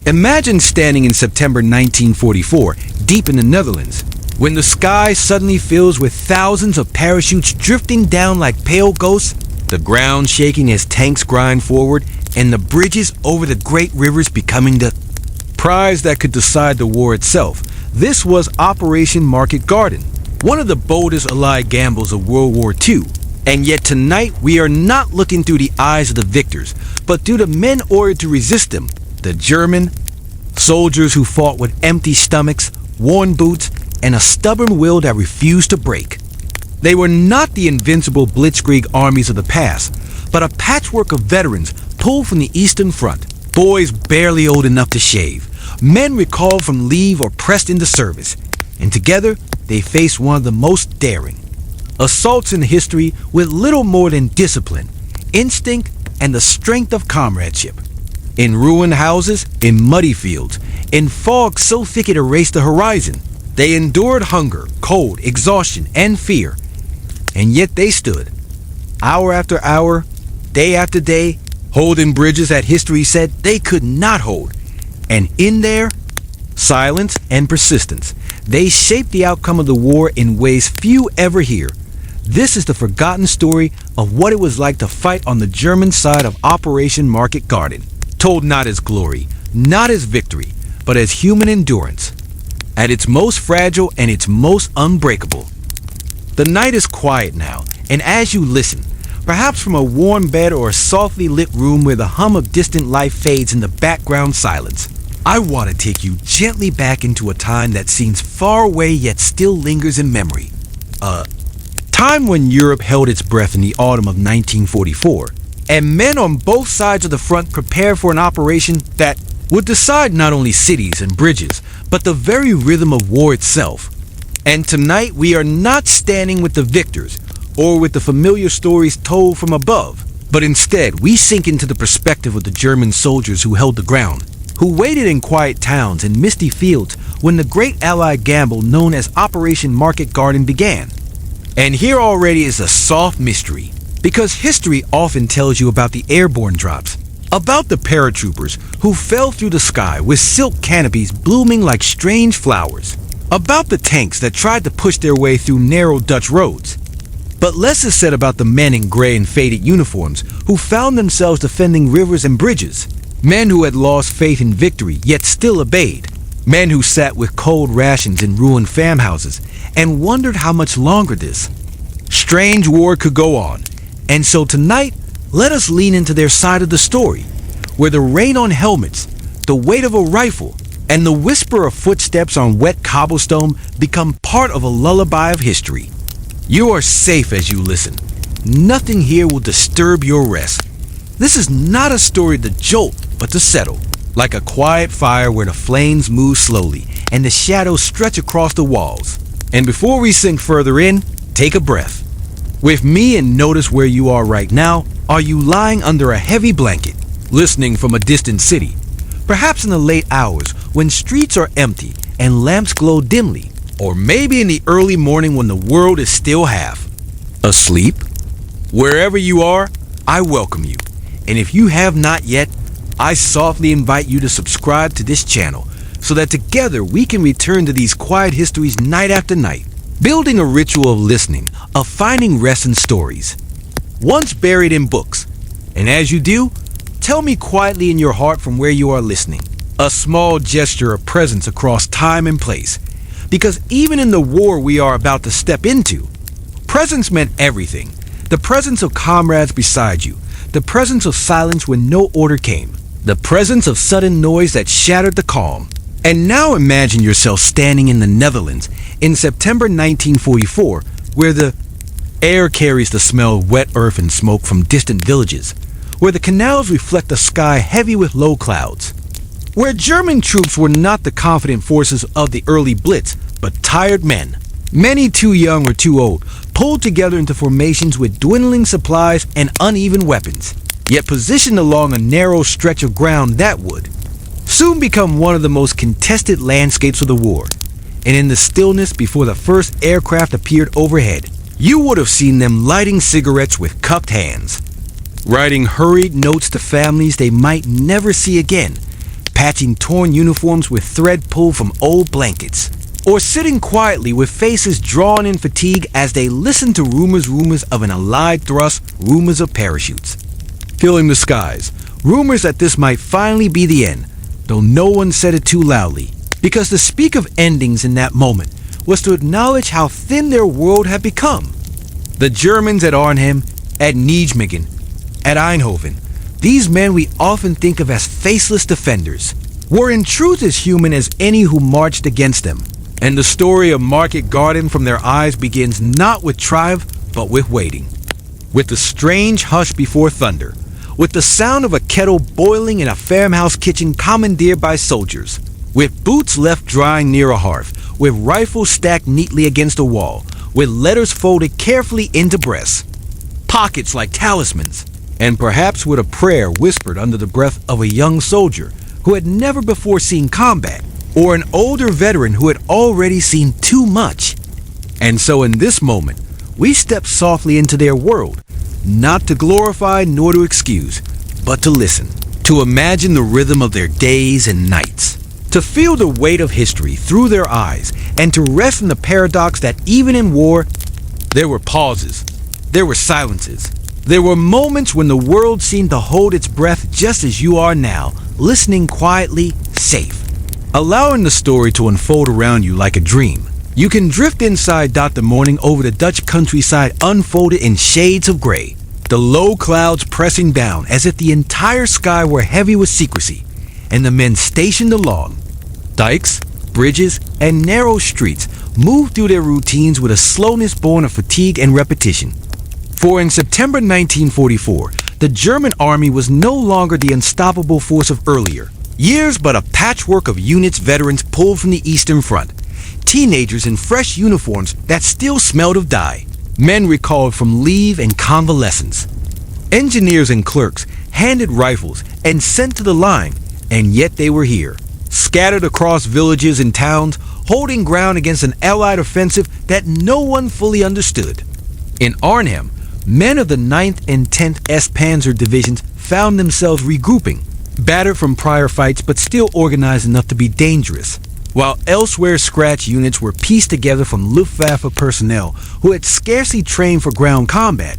Imagine standing in September 1944, deep in the Netherlands, when the sky suddenly fills with thousands of parachutes drifting down like pale ghosts, the ground shaking as tanks grind forward, and the bridges over the great rivers becoming the prize that could decide the war itself. This was Operation Market Garden, one of the boldest Allied gambles of World War II. And yet tonight we are not looking through the eyes of the victors, but through the men ordered to resist them, the German soldiers who fought with empty stomachs, worn boots, and a stubborn will that refused to break. They were not the invincible Blitzkrieg armies of the past, but a patchwork of veterans pulled from the Eastern Front, boys barely old enough to shave, men recalled from leave or pressed into service, and together they faced one of the most daring assaults in history with little more than discipline, instinct, and the strength of comradeship. In ruined houses, in muddy fields, in fog so thick it erased the horizon, they endured hunger, cold, exhaustion, and fear. And yet they stood, hour after hour, day after day, holding bridges that history said they could not hold. And in their silence and persistence, they shaped the outcome of the war in ways few ever hear. This is the forgotten story of what it was like to fight on the German side of Operation Market Garden, told not as glory, not as victory, but as human endurance, at its most fragile and its most unbreakable. The night is quiet now, and as you listen, perhaps from a warm bed or a softly lit room where the hum of distant life fades in the background silence, I want to take you gently back into a time that seems far away yet still lingers in memory. Time when Europe held its breath in the autumn of 1944, and men on both sides of the front prepared for an operation that would decide not only cities and bridges, but the very rhythm of war itself. And tonight we are not standing with the victors, or with the familiar stories told from above, but instead we sink into the perspective of the German soldiers who held the ground, who waited in quiet towns and misty fields when the great Allied gamble known as Operation Market Garden began. And here already is a soft mystery, because history often tells you about the airborne drops, about the paratroopers who fell through the sky with silk canopies blooming like strange flowers, about the tanks that tried to push their way through narrow Dutch roads. But less is said about the men in gray and faded uniforms who found themselves defending rivers and bridges, men who had lost faith in victory yet still obeyed, men who sat with cold rations in ruined farmhouses and wondered how much longer this strange war could go on. And so tonight, let us lean into their side of the story, where the rain on helmets, the weight of a rifle, and the whisper of footsteps on wet cobblestone become part of a lullaby of history. You are safe as you listen. Nothing here will disturb your rest. This is not a story to jolt, but to settle, like a quiet fire where the flames move slowly and the shadows stretch across the walls. And before we sink further in, take a breath. With me and notice where you are right now. Are you lying under a heavy blanket, listening from a distant city? Perhaps in the late hours when streets are empty and lamps glow dimly, or maybe in the early morning when the world is still half asleep? Wherever you are, I welcome you. And if you have not yet, I softly invite you to subscribe to this channel so that together we can return to these quiet histories night after night, building a ritual of listening, of finding rest in stories, once buried in books. And as you do, tell me quietly in your heart from where you are listening, a small gesture of presence across time and place. Because even in the war we are about to step into, presence meant everything. The presence of comrades beside you, the presence of silence when no order came, the presence of sudden noise that shattered the calm. And now imagine yourself standing in the Netherlands in September 1944, where the air carries the smell of wet earth and smoke from distant villages, where the canals reflect a sky heavy with low clouds, where German troops were not the confident forces of the early Blitz, but tired men, many too young or too old, pulled together into formations with dwindling supplies and uneven weapons, yet positioned along a narrow stretch of ground that would soon become one of the most contested landscapes of the war. And in the stillness before the first aircraft appeared overhead, you would have seen them lighting cigarettes with cupped hands, writing hurried notes to families they might never see again, patching torn uniforms with thread pulled from old blankets, or sitting quietly with faces drawn in fatigue as they listened to rumors of an Allied thrust, rumors of parachutes. Filling the skies, rumors that this might finally be the end, though no one said it too loudly, because to speak of endings in that moment was to acknowledge how thin their world had become. The Germans at Arnhem, at Nijmegen, at Eindhoven, these men we often think of as faceless defenders, were in truth as human as any who marched against them. And the story of Market Garden from their eyes begins not with triumph, but with waiting. With the strange hush before thunder, with the sound of a kettle boiling in a farmhouse kitchen commandeered by soldiers, with boots left drying near a hearth, with rifles stacked neatly against a wall, with letters folded carefully into breasts, pockets like talismans, and perhaps with a prayer whispered under the breath of a young soldier who had never before seen combat, or an older veteran who had already seen too much. And so in this moment, we step softly into their world, not to glorify nor to excuse, but to listen, to imagine the rhythm of their days and nights, to feel the weight of history through their eyes, and to rest in the paradox that even in war, there were pauses, there were silences, there were moments when the world seemed to hold its breath just as you are now, listening quietly, safe, allowing the story to unfold around you like a dream. You can drift inside the morning over the Dutch countryside unfolded in shades of gray, the low clouds pressing down as if the entire sky were heavy with secrecy, and the men stationed along dikes, bridges, and narrow streets moved through their routines with a slowness born of fatigue and repetition. For in September 1944, the German army was no longer the unstoppable force of earlier years, but a patchwork of units veterans pulled from the Eastern Front, teenagers in fresh uniforms that still smelled of dye, men recalled from leave and convalescence, engineers and clerks handed rifles and sent to the line, and yet they were here, scattered across villages and towns, holding ground against an Allied offensive that no one fully understood. In Arnhem, men of the 9th and 10th S Panzer divisions found themselves regrouping, battered from prior fights but still organized enough to be dangerous, while elsewhere scratch units were pieced together from Luftwaffe personnel who had scarcely trained for ground combat,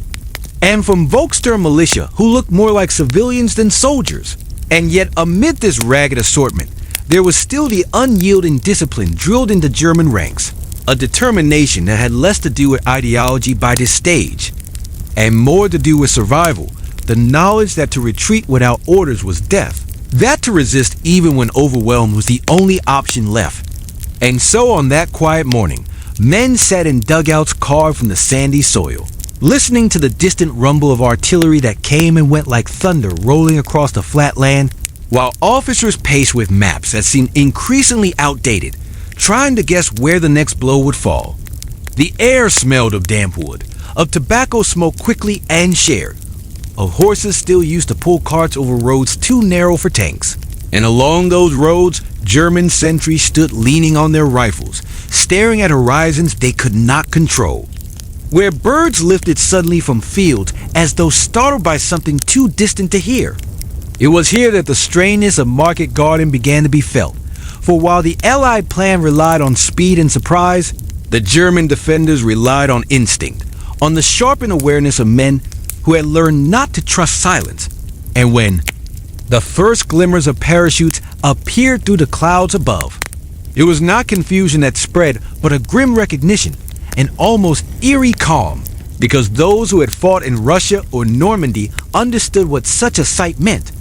and from Volkssturm militia who looked more like civilians than soldiers. And yet amid this ragged assortment, there was still the unyielding discipline drilled into German ranks, a determination that had less to do with ideology by this stage, and more to do with survival, the knowledge that to retreat without orders was death, that to resist even when overwhelmed was the only option left. And so on that quiet morning, men sat in dugouts carved from the sandy soil, listening to the distant rumble of artillery that came and went like thunder rolling across the flat land, while officers paced with maps that seemed increasingly outdated, trying to guess where the next blow would fall. The air smelled of damp wood, of tobacco smoke quickly and shared, of horses still used to pull carts over roads too narrow for tanks. And along those roads, German sentries stood leaning on their rifles, staring at horizons they could not control, where birds lifted suddenly from fields as though startled by something too distant to hear. It was here that the strangeness of Market Garden began to be felt, for while the Allied plan relied on speed and surprise, the German defenders relied on instinct, on the sharpened awareness of men who had learned not to trust silence. And when the first glimmers of parachutes appeared through the clouds above, it was not confusion that spread, but a grim recognition, an almost eerie calm, because those who had fought in Russia or Normandy understood what such a sight meant.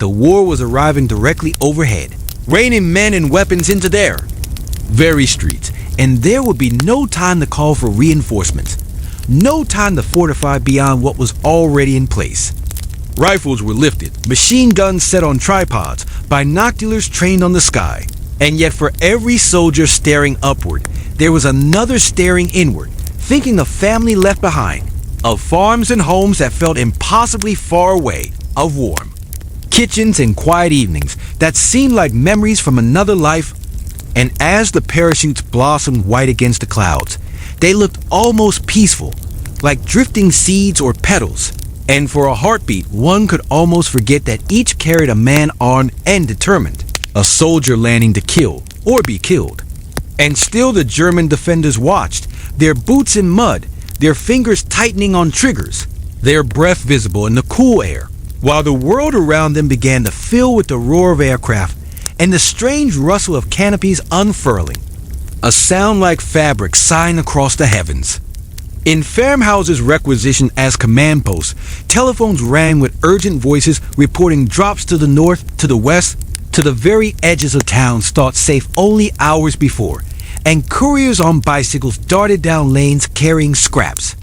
The war was arriving directly overhead, raining men and weapons into their very streets, and there would be no time to call for reinforcements, no time to fortify beyond what was already in place. Rifles were lifted, machine guns set on tripods, binoculars trained on the sky, and yet for every soldier staring upward, there was another staring inward, thinking of family left behind, of farms and homes that felt impossibly far away, of warm kitchens and quiet evenings that seemed like memories from another life. And as the parachutes blossomed white against the clouds, they looked almost peaceful, like drifting seeds or petals. And for a heartbeat, one could almost forget that each carried a man armed and determined. a soldier landing to kill or be killed. And still the German defenders watched, their boots in mud, their fingers tightening on triggers, their breath visible in the cool air, while the world around them began to fill with the roar of aircraft and the strange rustle of canopies unfurling. A sound like fabric sighing across the heavens. In farmhouses requisitioned as command posts, telephones rang with urgent voices reporting drops to the north, to the west, to the very edges of towns thought safe only hours before, and couriers on bicycles darted down lanes carrying scraps.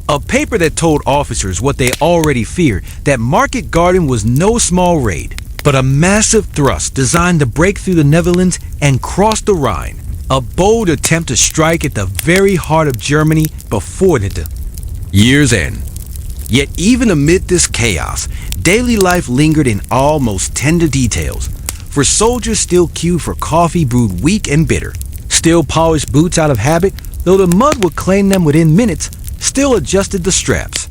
A paper that told officers what they already feared, that Market Garden was no small raid, but a massive thrust designed to break through the Netherlands and cross the Rhine. A bold attempt to strike at the very heart of Germany before the year's end. Yet even amid this chaos, daily life lingered in almost tender details. For soldiers still queued for coffee brewed weak and bitter, still polished boots out of habit, though the mud would claim them within minutes, still adjusted the straps.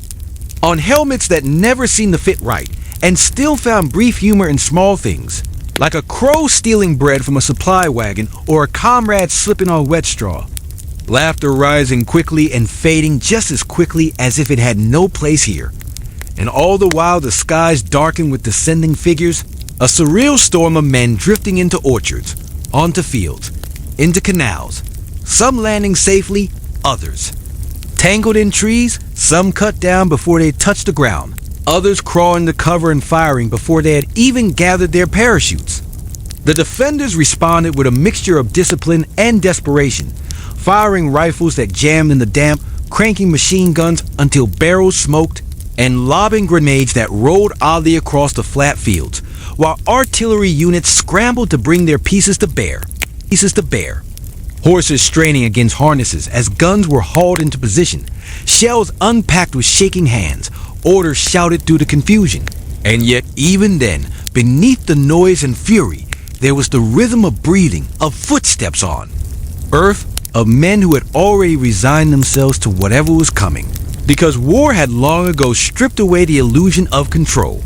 On helmets that never seemed to fit right, and still found brief humor in small things, like a crow stealing bread from a supply wagon or a comrade slipping on wet straw. Laughter rising quickly and fading just as quickly as if it had no place here. And all the while the skies darkened with descending figures, a surreal storm of men drifting into orchards, onto fields, into canals, some landing safely, others tangled in trees, some cut down before they touched the ground, others crawling to cover and firing before they had even gathered their parachutes. The defenders responded with a mixture of discipline and desperation, firing rifles that jammed in the damp, cranking machine guns until barrels smoked, and lobbing grenades that rolled oddly across the flat fields, while artillery units scrambled to bring their pieces to bear. Horses straining against harnesses as guns were hauled into position, shells unpacked with shaking hands, orders shouted through the confusion. And yet even then, beneath the noise and fury, there was the rhythm of breathing, of footsteps on earth, of men who had already resigned themselves to whatever was coming, because war had long ago stripped away the illusion of control.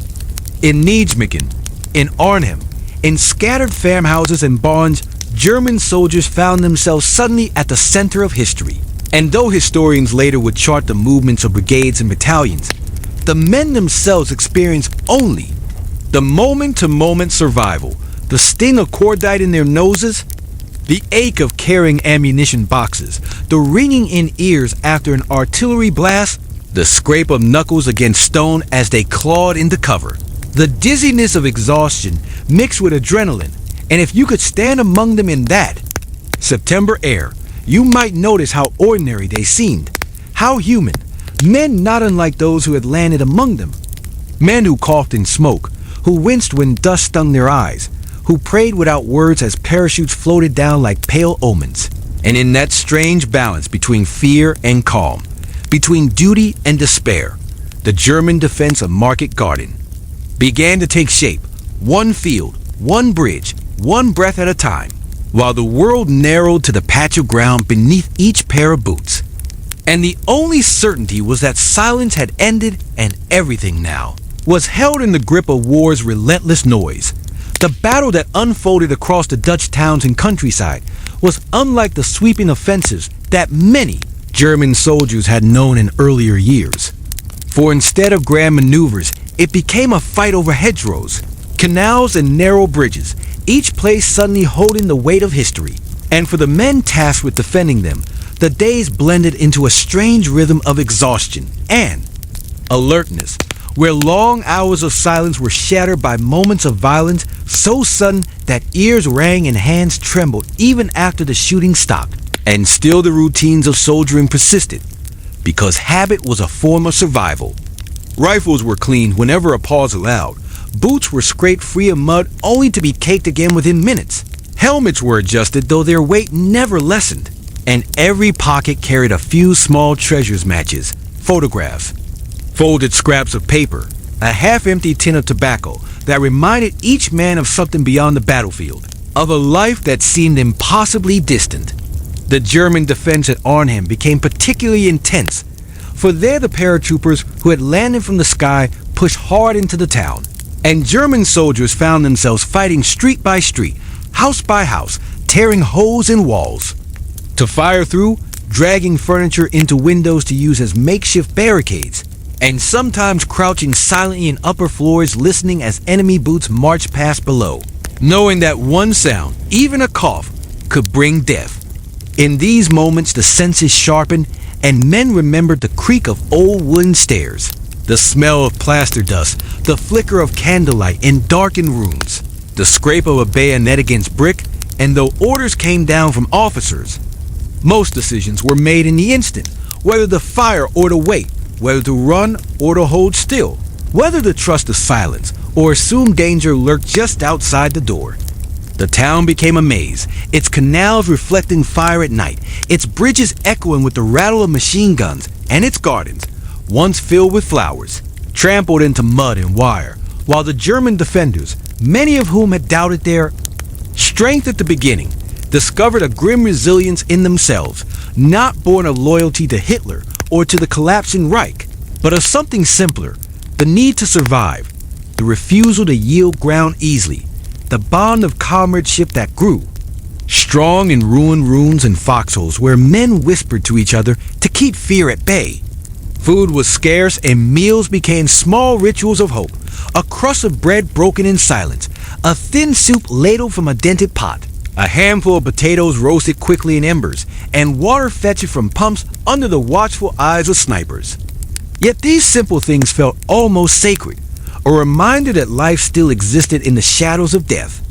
In Nijmegen, in Arnhem, in scattered farmhouses and barns, German soldiers found themselves suddenly at the center of history. And though historians later would chart the movements of brigades and battalions, the men themselves experienced only the moment-to-moment survival, the sting of cordite in their noses, the ache of carrying ammunition boxes, the ringing in ears after an artillery blast, the scrape of knuckles against stone as they clawed into cover, the dizziness of exhaustion mixed with adrenaline. And if you could stand among them in that September air, you might notice how ordinary they seemed, how human, men not unlike those who had landed among them, men who coughed in smoke, who winced when dust stung their eyes, who prayed without words as parachutes floated down like pale omens. And in that strange balance between fear and calm, between duty and despair, the German defense of Market Garden began to take shape, one field, one bridge, one breath at a time, while the world narrowed to the patch of ground beneath each pair of boots. And the only certainty was that silence had ended and everything now was held in the grip of war's relentless noise. The battle that unfolded across the Dutch towns and countryside was unlike the sweeping offensives that many German soldiers had known in earlier years. For instead of grand maneuvers, it became a fight over hedgerows, canals, and narrow bridges, each place suddenly holding the weight of history. And for the men tasked with defending them, the days blended into a strange rhythm of exhaustion and alertness, where long hours of silence were shattered by moments of violence so sudden that ears rang and hands trembled even after the shooting stopped. And still the routines of soldiering persisted, because habit was a form of survival. Rifles were cleaned whenever a pause allowed. Boots were scraped free of mud only to be caked again within minutes. Helmets were adjusted though their weight never lessened. And every pocket carried a few small treasures matches, photographs, folded scraps of paper, a half-empty tin of tobacco that reminded each man of something beyond the battlefield, of a life that seemed impossibly distant. The German defense at Arnhem became particularly intense, for there the paratroopers who had landed from the sky pushed hard into the town. and German soldiers found themselves fighting street by street, house by house, tearing holes in walls. To fire through, dragging furniture into windows to use as makeshift barricades, and sometimes crouching silently in upper floors listening as enemy boots marched past below, knowing that one sound, even a cough, could bring death. In these moments, the senses sharpened, and men remembered the creak of old wooden stairs, the smell of plaster dust, the flicker of candlelight in darkened rooms, the scrape of a bayonet against brick, and though orders came down from officers, most decisions were made in the instant, whether to fire or to wait, whether to run or to hold still, whether to trust the silence or assume danger lurked just outside the door. The town became a maze, its canals reflecting fire at night, its bridges echoing with the rattle of machine guns, and its gardens, once filled with flowers, trampled into mud and wire, while the German defenders, many of whom had doubted their strength at the beginning, discovered a grim resilience in themselves, not born of loyalty to Hitler or to the collapsing Reich, but of something simpler, the need to survive, the refusal to yield ground easily, the bond of comradeship that grew, strong in ruined rooms and foxholes where men whispered to each other to keep fear at bay. Food was scarce and meals became small rituals of hope, a crust of bread broken in silence, a thin soup ladled from a dented pot, a handful of potatoes roasted quickly in embers, and water fetched from pumps under the watchful eyes of snipers. Yet these simple things felt almost sacred, a reminder that life still existed in the shadows of death.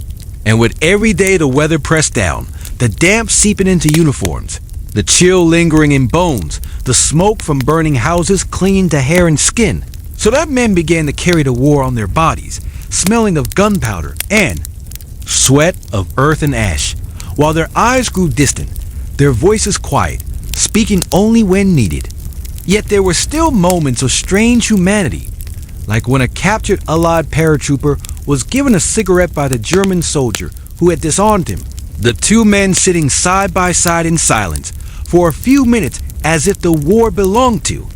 And with every day the weather pressed down, the damp seeping into uniforms, the chill lingering in bones, the smoke from burning houses clinging to hair and skin, so that men began to carry the war on their bodies, smelling of gunpowder and sweat of earth and ash, while their eyes grew distant, their voices quiet, speaking only when needed. Yet there were still moments of strange humanity, like when a captured Allied paratrooper was given a cigarette by the German soldier who had disarmed him, the two men sitting side by side in silence for a few minutes as if the war belonged to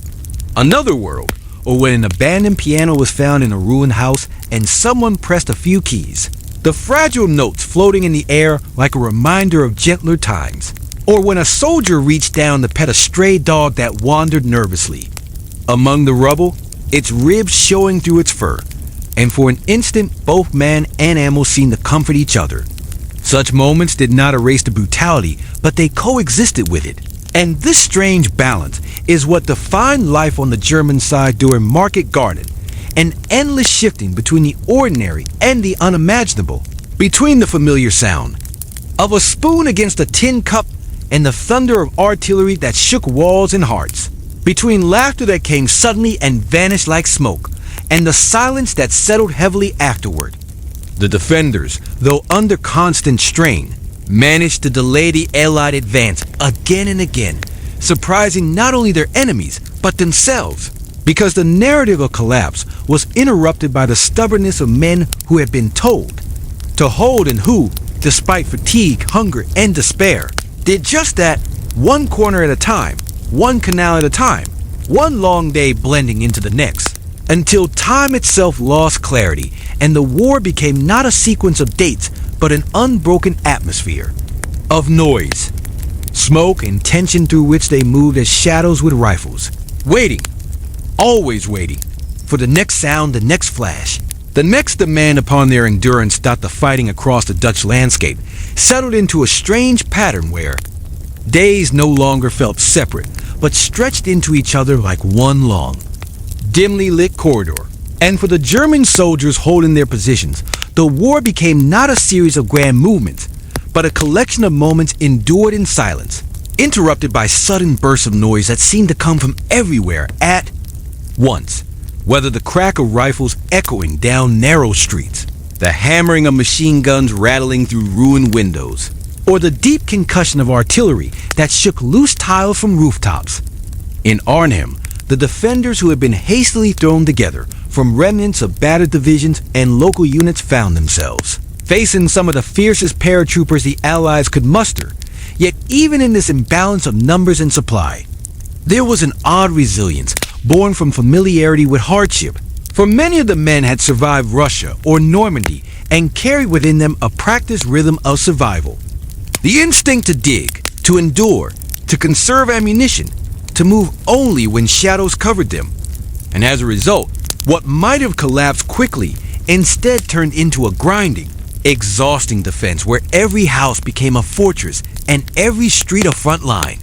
another world, or when an abandoned piano was found in a ruined house and someone pressed a few keys, the fragile notes floating in the air like a reminder of gentler times, or when a soldier reached down to pet a stray dog that wandered nervously. Among the rubble, its ribs showing through its fur, and for an instant both man and animal seemed to comfort each other. Such moments did not erase the brutality, but they coexisted with it. And this strange balance is what defined life on the German side during Market Garden, an endless shifting between the ordinary and the unimaginable, between the familiar sound of a spoon against a tin cup and the thunder of artillery that shook walls and hearts, between laughter that came suddenly and vanished like smoke, and the silence that settled heavily afterward. The defenders, though under constant strain, managed to delay the Allied advance again and again, surprising not only their enemies, but themselves, because the narrative of collapse was interrupted by the stubbornness of men who had been told to hold and who, despite fatigue, hunger, and despair, did just that, one corner at a time, one canal at a time, one long day blending into the next, until time itself lost clarity and the war became not a sequence of dates, but an unbroken atmosphere of noise, smoke, and tension through which they moved as shadows with rifles, waiting, always waiting, for the next sound, the next flash, the next demand upon their endurance. The fighting across the Dutch landscape settled into a strange pattern where days no longer felt separate, but stretched into each other like one long, dimly lit corridor. And for the German soldiers holding their positions, the war became not a series of grand movements, but a collection of moments endured in silence, interrupted by sudden bursts of noise that seemed to come from everywhere at once, whether the crack of rifles echoing down narrow streets, the hammering of machine guns rattling through ruined windows, or the deep concussion of artillery that shook loose tiles from rooftops. In Arnhem, the defenders who had been hastily thrown together from remnants of battered divisions and local units found themselves facing some of the fiercest paratroopers the Allies could muster. Yet even in this imbalance of numbers and supply, there was an odd resilience born from familiarity with hardship, For many of the men had survived Russia or Normandy and carried within them a practiced rhythm of survival. The instinct to dig, to endure, to conserve ammunition, to move only when shadows covered them. And as a result, what might have collapsed quickly instead turned into a grinding, exhausting defense where every house became a fortress and every street a front line.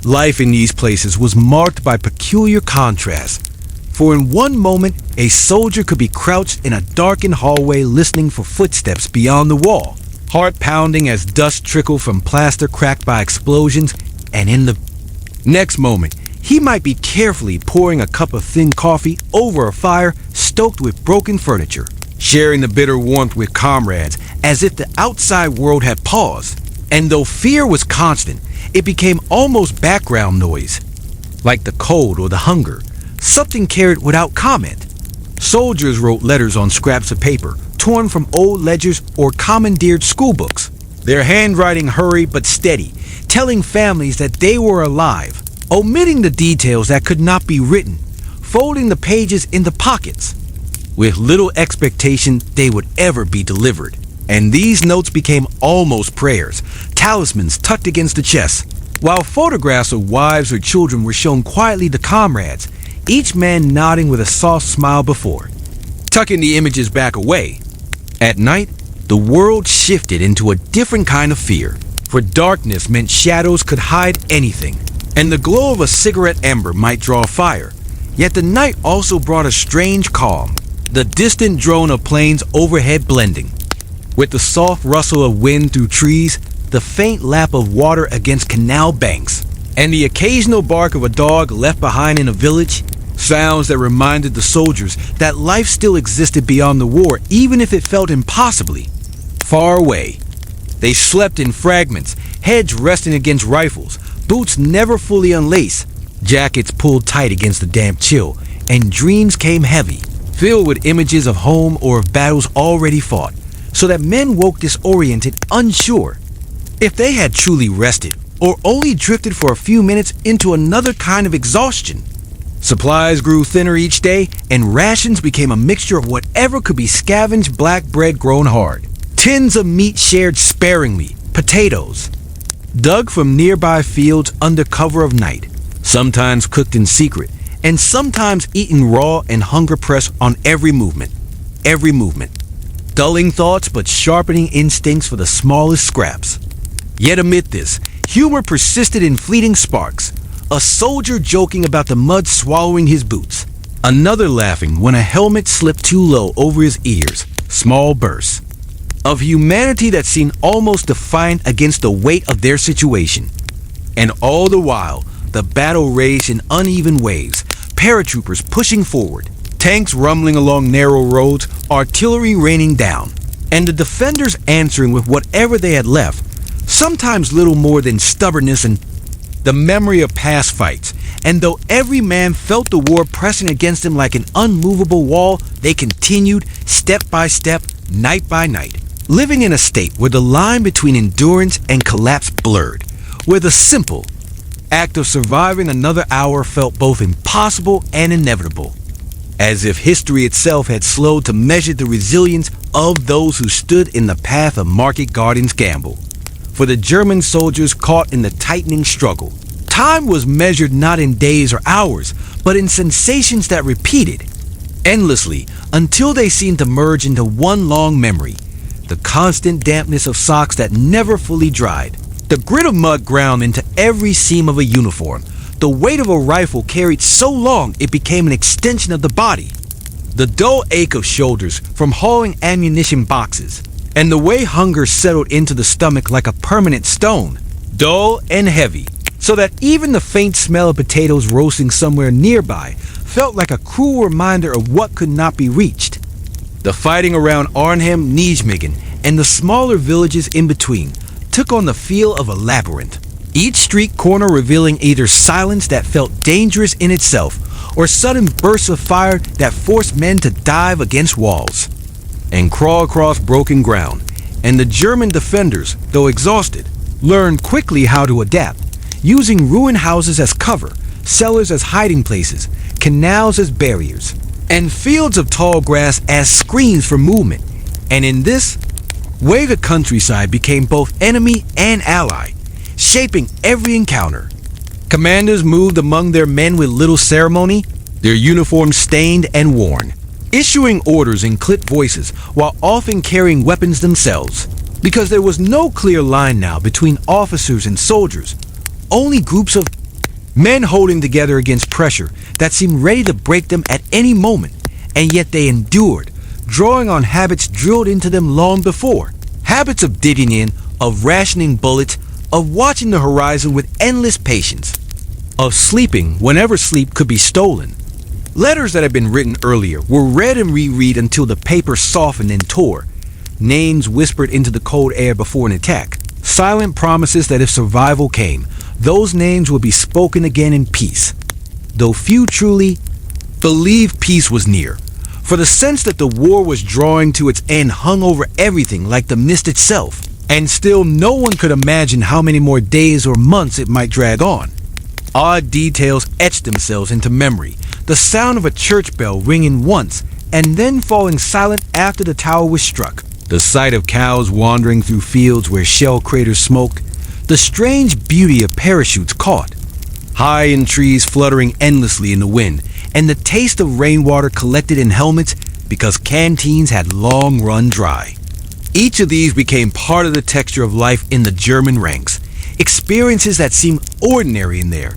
Life in these places was marked by peculiar contrasts. For in one moment, a soldier could be crouched in a darkened hallway listening for footsteps beyond the wall, heart pounding as dust trickled from plaster cracked by explosions, and in the next moment, he might be carefully pouring a cup of thin coffee over a fire stoked with broken furniture, sharing the bitter warmth with comrades as if the outside world had paused. And though fear was constant, it became almost background noise. Like the cold or the hunger, something carried without comment. Soldiers wrote letters on scraps of paper, torn from old ledgers or commandeered schoolbooks. Their handwriting hurried but steady, telling families that they were alive, omitting the details that could not be written, folding the pages into pockets, with little expectation they would ever be delivered. And these notes became almost prayers, talismans tucked against the chest, while photographs of wives or children were shown quietly to comrades, each man nodding with a soft smile before, tucking the images back away. At night, the world shifted into a different kind of fear, for darkness meant shadows could hide anything, and the glow of a cigarette ember might draw fire. Yet the night also brought a strange calm, the distant drone of planes overhead blending with the soft rustle of wind through trees, the faint lap of water against canal banks, and the occasional bark of a dog left behind in a village, sounds that reminded the soldiers that life still existed beyond the war, even if it felt impossibly far away. They slept in fragments, heads resting against rifles, boots never fully unlaced, jackets pulled tight against the damp chill, and dreams came heavy, filled with images of home or of battles already fought, so that men woke disoriented, unsure if they had truly rested or only drifted for a few minutes into another kind of exhaustion. Supplies grew thinner each day, and rations became a mixture of whatever could be scavenged black bread grown hard. Tins of meat shared sparingly, potatoes, dug from nearby fields under cover of night, sometimes cooked in secret, and sometimes eaten raw and hunger-pressed on every movement. Dulling thoughts but sharpening instincts for the smallest scraps. Yet amid this, humor persisted in fleeting sparks. A soldier joking about the mud swallowing his boots. Another laughing when a helmet slipped too low over his ears. Small bursts of humanity that seemed almost defiant against the weight of their situation. And all the while, the battle raged in uneven waves, paratroopers pushing forward, tanks rumbling along narrow roads, artillery raining down, and the defenders answering with whatever they had left, sometimes little more than stubbornness and the memory of past fights. And though every man felt the war pressing against them like an unmovable wall, they continued, step by step, night by night, living in a state where the line between endurance and collapse blurred, where the simple act of surviving another hour felt both impossible and inevitable, as if history itself had slowed to measure the resilience of those who stood in the path of market gardens gamble. For the German soldiers caught in the tightening struggle, time was measured not in days or hours, but in sensations that repeated endlessly until they seemed to merge into one long memory. The constant dampness of socks that never fully dried, the grit of mud ground into every seam of a uniform, the weight of a rifle carried so long it became an extension of the body, the dull ache of shoulders from hauling ammunition boxes, and the way hunger settled into the stomach like a permanent stone, dull and heavy, so that even the faint smell of potatoes roasting somewhere nearby felt like a cruel reminder of what could not be reached. The fighting around Arnhem, Nijmegen, and the smaller villages in between took on the feel of a labyrinth, each street corner revealing either silence that felt dangerous in itself or sudden bursts of fire that forced men to dive against walls and crawl across broken ground. And the German defenders, though exhausted, learned quickly how to adapt, using ruined houses as cover, cellars as hiding places, canals as barriers. and fields of tall grass as screens for movement. And in this way, the countryside became both enemy and ally, shaping every encounter. Commanders moved among their men with little ceremony, their uniforms stained and worn, issuing orders in clipped voices while often carrying weapons themselves. Because there was no clear line now between officers and soldiers, only groups of men holding together against pressure that seemed ready to break them at any moment, and yet they endured, drawing on habits drilled into them long before. Habits of digging in, of rationing bullets, of watching the horizon with endless patience, of sleeping whenever sleep could be stolen. Letters that had been written earlier were read and reread until the paper softened and tore. Names whispered into the cold air before an attack. Silent promises that if survival came, those names would be spoken again in peace. Though few truly believed peace was near, for the sense that the war was drawing to its end hung over everything like the mist itself, and still no one could imagine how many more days or months it might drag on. Odd details etched themselves into memory, the sound of a church bell ringing once and then falling silent after the tower was struck, the sight of cows wandering through fields where shell craters smoked, the strange beauty of parachutes caught, high in trees fluttering endlessly in the wind, and the taste of rainwater collected in helmets because canteens had long run dry. Each of these became part of the texture of life in the German ranks, experiences that seemed ordinary in there.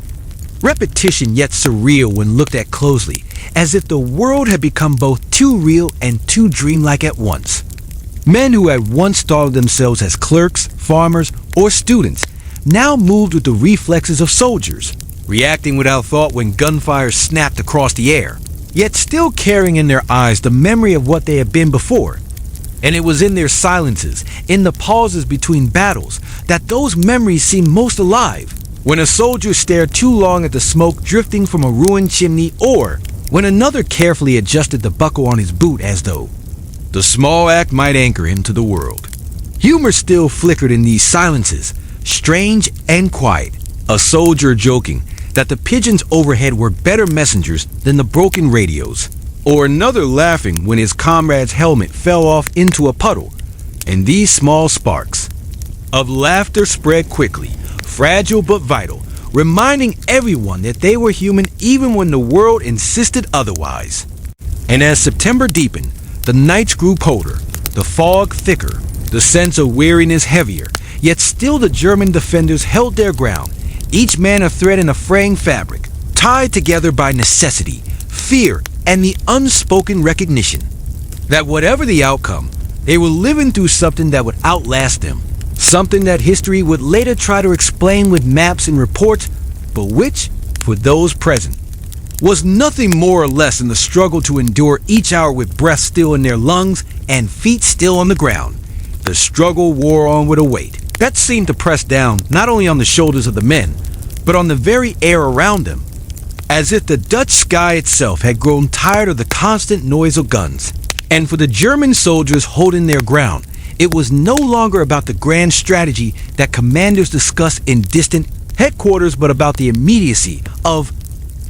Repetition yet surreal when looked at closely, as if the world had become both too real and too dreamlike at once. Men who had once thought of themselves as clerks, farmers, or students now moved with the reflexes of soldiers, reacting without thought when gunfire snapped across the air, yet still carrying in their eyes the memory of what they had been before. And it was in their silences, in the pauses between battles, that those memories seemed most alive. When a soldier stared too long at the smoke drifting from a ruined chimney, or when another carefully adjusted the buckle on his boot as though the small act might anchor him to the world. Humor still flickered in these silences, strange and quiet. A soldier joking that the pigeons overhead were better messengers than the broken radios, or another laughing when his comrade's helmet fell off into a puddle. And these small sparks of laughter spread quickly, fragile but vital, reminding everyone that they were human even when the world insisted otherwise. And as September deepened, the nights grew colder, the fog thicker, the sense of weariness heavier, yet still the German defenders held their ground, each man a thread in a fraying fabric, tied together by necessity, fear, and the unspoken recognition that whatever the outcome, they were living through something that would outlast them, something that history would later try to explain with maps and reports, but which, for those present, was nothing more or less than the struggle to endure each hour with breath still in their lungs and feet still on the ground. The struggle wore on with a weight that seemed to press down not only on the shoulders of the men, but on the very air around them, as if the Dutch sky itself had grown tired of the constant noise of guns. And for the German soldiers holding their ground, it was no longer about the grand strategy that commanders discussed in distant headquarters, but about the immediacy of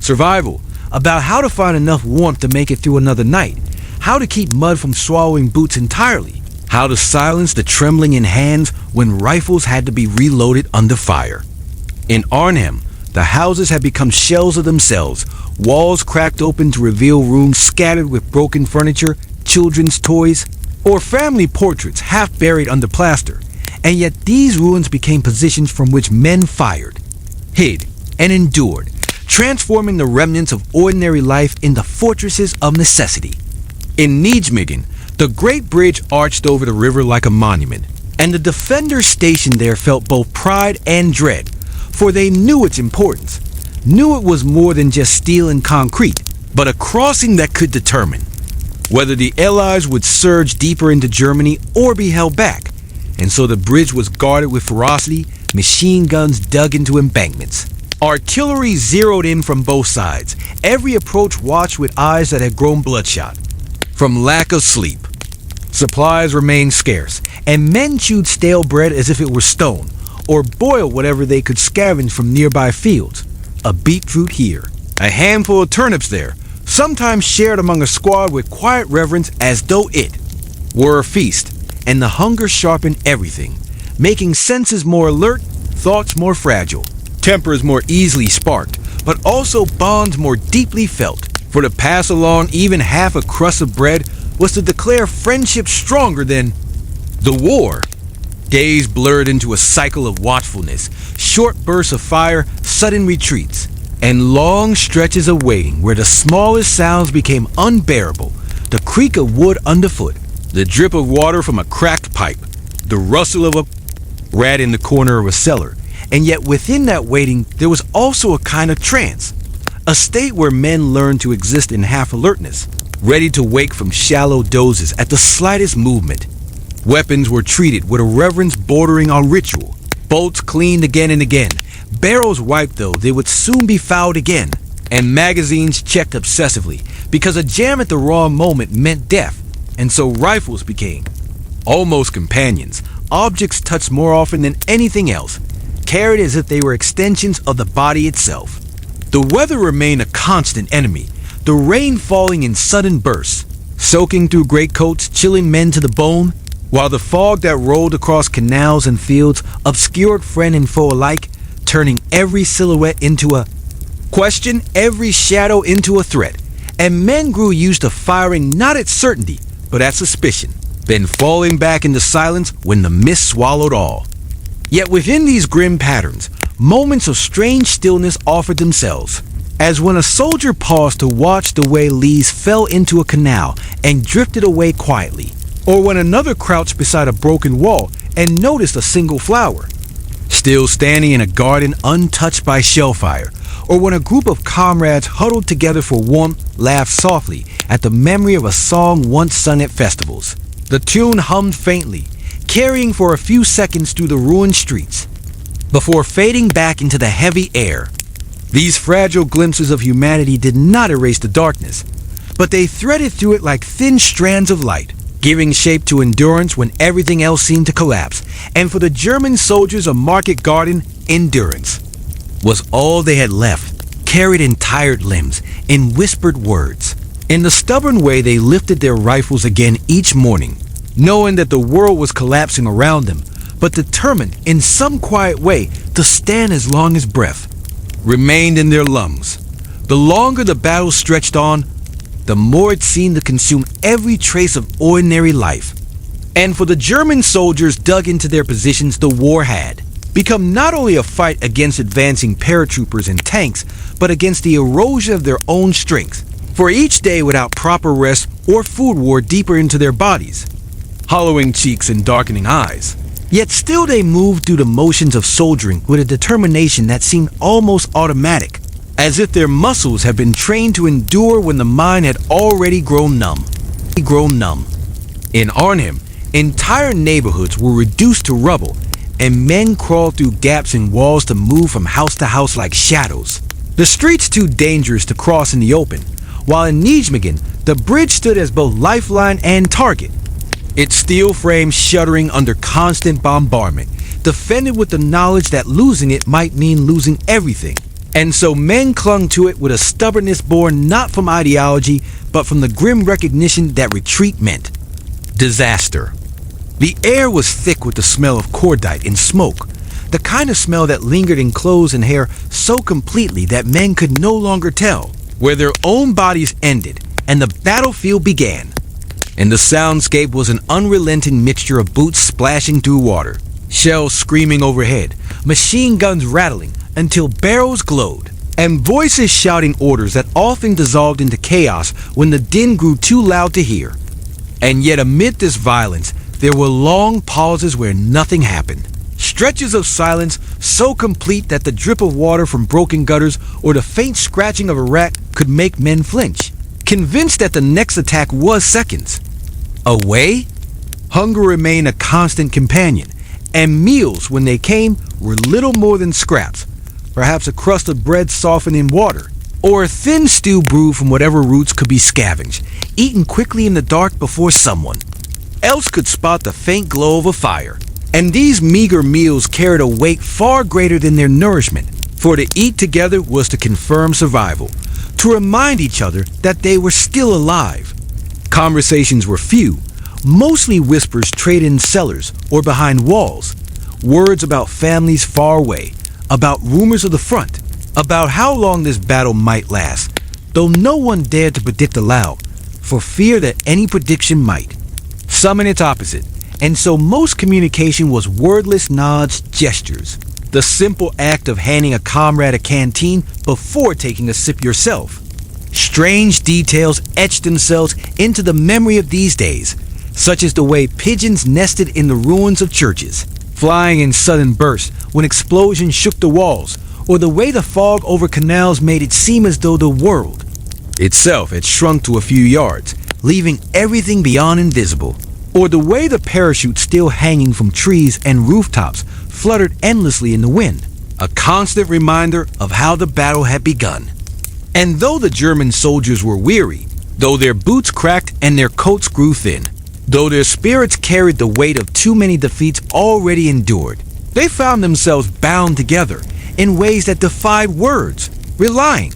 survival, about how to find enough warmth to make it through another night, how to keep mud from swallowing boots entirely, how to silence the trembling in hands when rifles had to be reloaded under fire. In Arnhem, the houses had become shells of themselves, walls cracked open to reveal rooms scattered with broken furniture, children's toys, or family portraits half buried under plaster, and yet these ruins became positions from which men fired, hid, and endured, transforming the remnants of ordinary life into fortresses of necessity. In Nijmegen, the great bridge arched over the river like a monument, and the defenders stationed there felt both pride and dread, for they knew its importance, knew it was more than just steel and concrete, but a crossing that could determine whether the Allies would surge deeper into Germany or be held back, and so the bridge was guarded with ferocity, machine guns dug into embankments. Artillery zeroed in from both sides, every approach watched with eyes that had grown bloodshot from lack of sleep. Supplies remained scarce, and men chewed stale bread as if it were stone, or boiled whatever they could scavenge from nearby fields. A beetroot here, a handful of turnips there, sometimes shared among a squad with quiet reverence as though it were a feast, and the hunger sharpened everything, making senses more alert, thoughts more fragile, tempers more easily sparked, but also bonds more deeply felt. For to pass along even half a crust of bread was to declare friendship stronger than the war. Days blurred into a cycle of watchfulness, short bursts of fire, sudden retreats, and long stretches of waiting where the smallest sounds became unbearable. The creak of wood underfoot, the drip of water from a cracked pipe, the rustle of a rat in the corner of a cellar. And yet within that waiting, there was also a kind of trance, a state where men learned to exist in half alertness, ready to wake from shallow dozes at the slightest movement. Weapons were treated with a reverence bordering on ritual, bolts cleaned again and again, barrels wiped though they would soon be fouled again, and magazines checked obsessively, because a jam at the wrong moment meant death, and so rifles became almost companions, objects touched more often than anything else, carried as if they were extensions of the body itself. The weather remained a constant enemy, the rain falling in sudden bursts, soaking through greatcoats, chilling men to the bone, while the fog that rolled across canals and fields obscured friend and foe alike, turning every silhouette into a question, every shadow into a threat, and men grew used to firing not at certainty, but at suspicion, then falling back into silence when the mist swallowed all. Yet within these grim patterns, moments of strange stillness offered themselves, as when a soldier paused to watch the way leaves fell into a canal and drifted away quietly, or when another crouched beside a broken wall and noticed a single flower, still standing in a garden untouched by shellfire, or when a group of comrades huddled together for warmth laughed softly at the memory of a song once sung at festivals. The tune hummed faintly, carrying for a few seconds through the ruined streets, before fading back into the heavy air. These fragile glimpses of humanity did not erase the darkness, but they threaded through it like thin strands of light, giving shape to endurance when everything else seemed to collapse. And for the German soldiers of Market Garden, endurance was all they had left, carried in tired limbs, in whispered words. In the stubborn way they lifted their rifles again each morning, knowing that the world was collapsing around them, but determined in some quiet way to stand as long as breath remained in their lungs. The longer the battle stretched on, the more it seemed to consume every trace of ordinary life. And for the German soldiers dug into their positions, the war had become not only a fight against advancing paratroopers and tanks, but against the erosion of their own strength. For each day without proper rest or food wore deeper into their bodies, hollowing cheeks and darkening eyes. Yet still they moved through the motions of soldiering with a determination that seemed almost automatic, as if their muscles had been trained to endure when the mind had already grown numb. In Arnhem, entire neighborhoods were reduced to rubble, and men crawled through gaps in walls to move from house to house like shadows. The streets too dangerous to cross in the open, while in Nijmegen, the bridge stood as both lifeline and target, its steel frame shuddering under constant bombardment, defended with the knowledge that losing it might mean losing everything. And so men clung to it with a stubbornness born not from ideology, but from the grim recognition that retreat meant disaster. The air was thick with the smell of cordite and smoke, the kind of smell that lingered in clothes and hair so completely that men could no longer tell where their own bodies ended and the battlefield began. And the soundscape was an unrelenting mixture of boots splashing through water, shells screaming overhead, machine guns rattling until barrels glowed, and voices shouting orders that often dissolved into chaos when the din grew too loud to hear. And yet amid this violence, there were long pauses where nothing happened. Stretches of silence so complete that the drip of water from broken gutters or the faint scratching of a rat could make men flinch, convinced that the next attack was seconds away. Hunger remained a constant companion, and meals, when they came, were little more than scraps, perhaps a crust of bread softened in water, or a thin stew brewed from whatever roots could be scavenged, eaten quickly in the dark before someone else could spot the faint glow of a fire. And these meager meals carried a weight far greater than their nourishment, for to eat together was to confirm survival, to remind each other that they were still alive. Conversations were few, mostly whispers traded in cellars or behind walls, words about families far away, about rumors of the front, about how long this battle might last, though no one dared to predict aloud, for fear that any prediction might summon its opposite, and so most communication was wordless nods, gestures, the simple act of handing a comrade a canteen before taking a sip yourself. Strange details etched themselves into the memory of these days, such as the way pigeons nested in the ruins of churches, flying in sudden bursts when explosions shook the walls, or the way the fog over canals made it seem as though the world itself had shrunk to a few yards, leaving everything beyond invisible, or the way the parachutes still hanging from trees and rooftops fluttered endlessly in the wind, a constant reminder of how the battle had begun. And though the German soldiers were weary, though their boots cracked and their coats grew thin, though their spirits carried the weight of too many defeats already endured, they found themselves bound together in ways that defied words, relying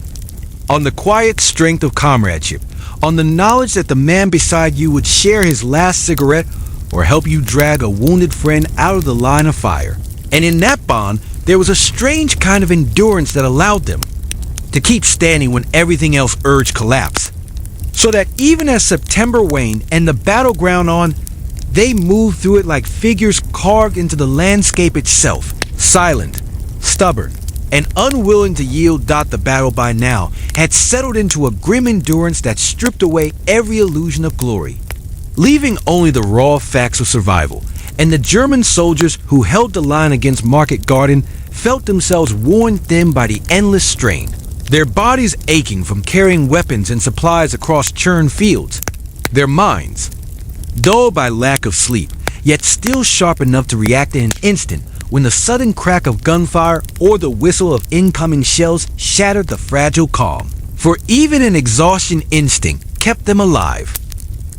on the quiet strength of comradeship, on the knowledge that the man beside you would share his last cigarette or help you drag a wounded friend out of the line of fire. And in that bond, there was a strange kind of endurance that allowed them to keep standing when everything else urged collapse. So that even as September waned and the battleground on, they moved through it like figures carved into the landscape itself, silent, stubborn, and unwilling to yield. The battle by now had settled into a grim endurance that stripped away every illusion of glory, leaving only the raw facts of survival. And the German soldiers who held the line against Market Garden felt themselves worn thin by the endless strain, their bodies aching from carrying weapons and supplies across churned fields, their minds dull by lack of sleep, yet still sharp enough to react in an instant when the sudden crack of gunfire or the whistle of incoming shells shattered the fragile calm. For even an exhaustion instinct kept them alive.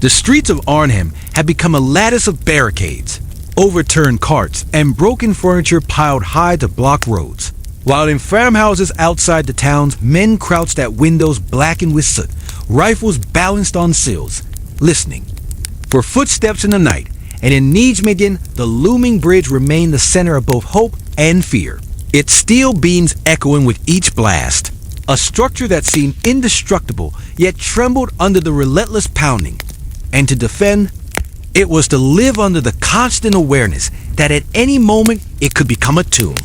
The streets of Arnhem had become a lattice of barricades, overturned carts, and broken furniture piled high to block roads. While in farmhouses outside the towns, men crouched at windows blackened with soot, rifles balanced on sills, listening for footsteps in the night. And in Nijmegen, the looming bridge remained the center of both hope and fear, its steel beams echoing with each blast. A structure that seemed indestructible, yet trembled under the relentless pounding. And to defend, it was to live under the constant awareness that at any moment it could become a tomb.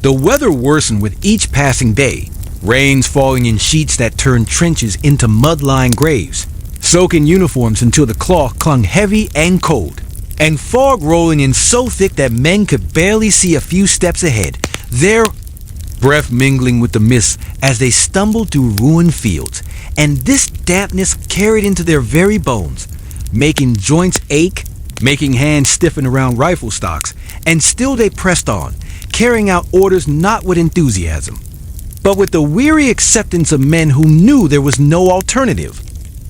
The weather worsened with each passing day, rains falling in sheets that turned trenches into mud-lined graves, soaking uniforms until the cloth clung heavy and cold, and fog rolling in so thick that men could barely see a few steps ahead, their breath mingling with the mist as they stumbled through ruined fields, and this dampness carried into their very bones, making joints ache, making hands stiffen around rifle stocks, and still they pressed on, carrying out orders not with enthusiasm, but with the weary acceptance of men who knew there was no alternative.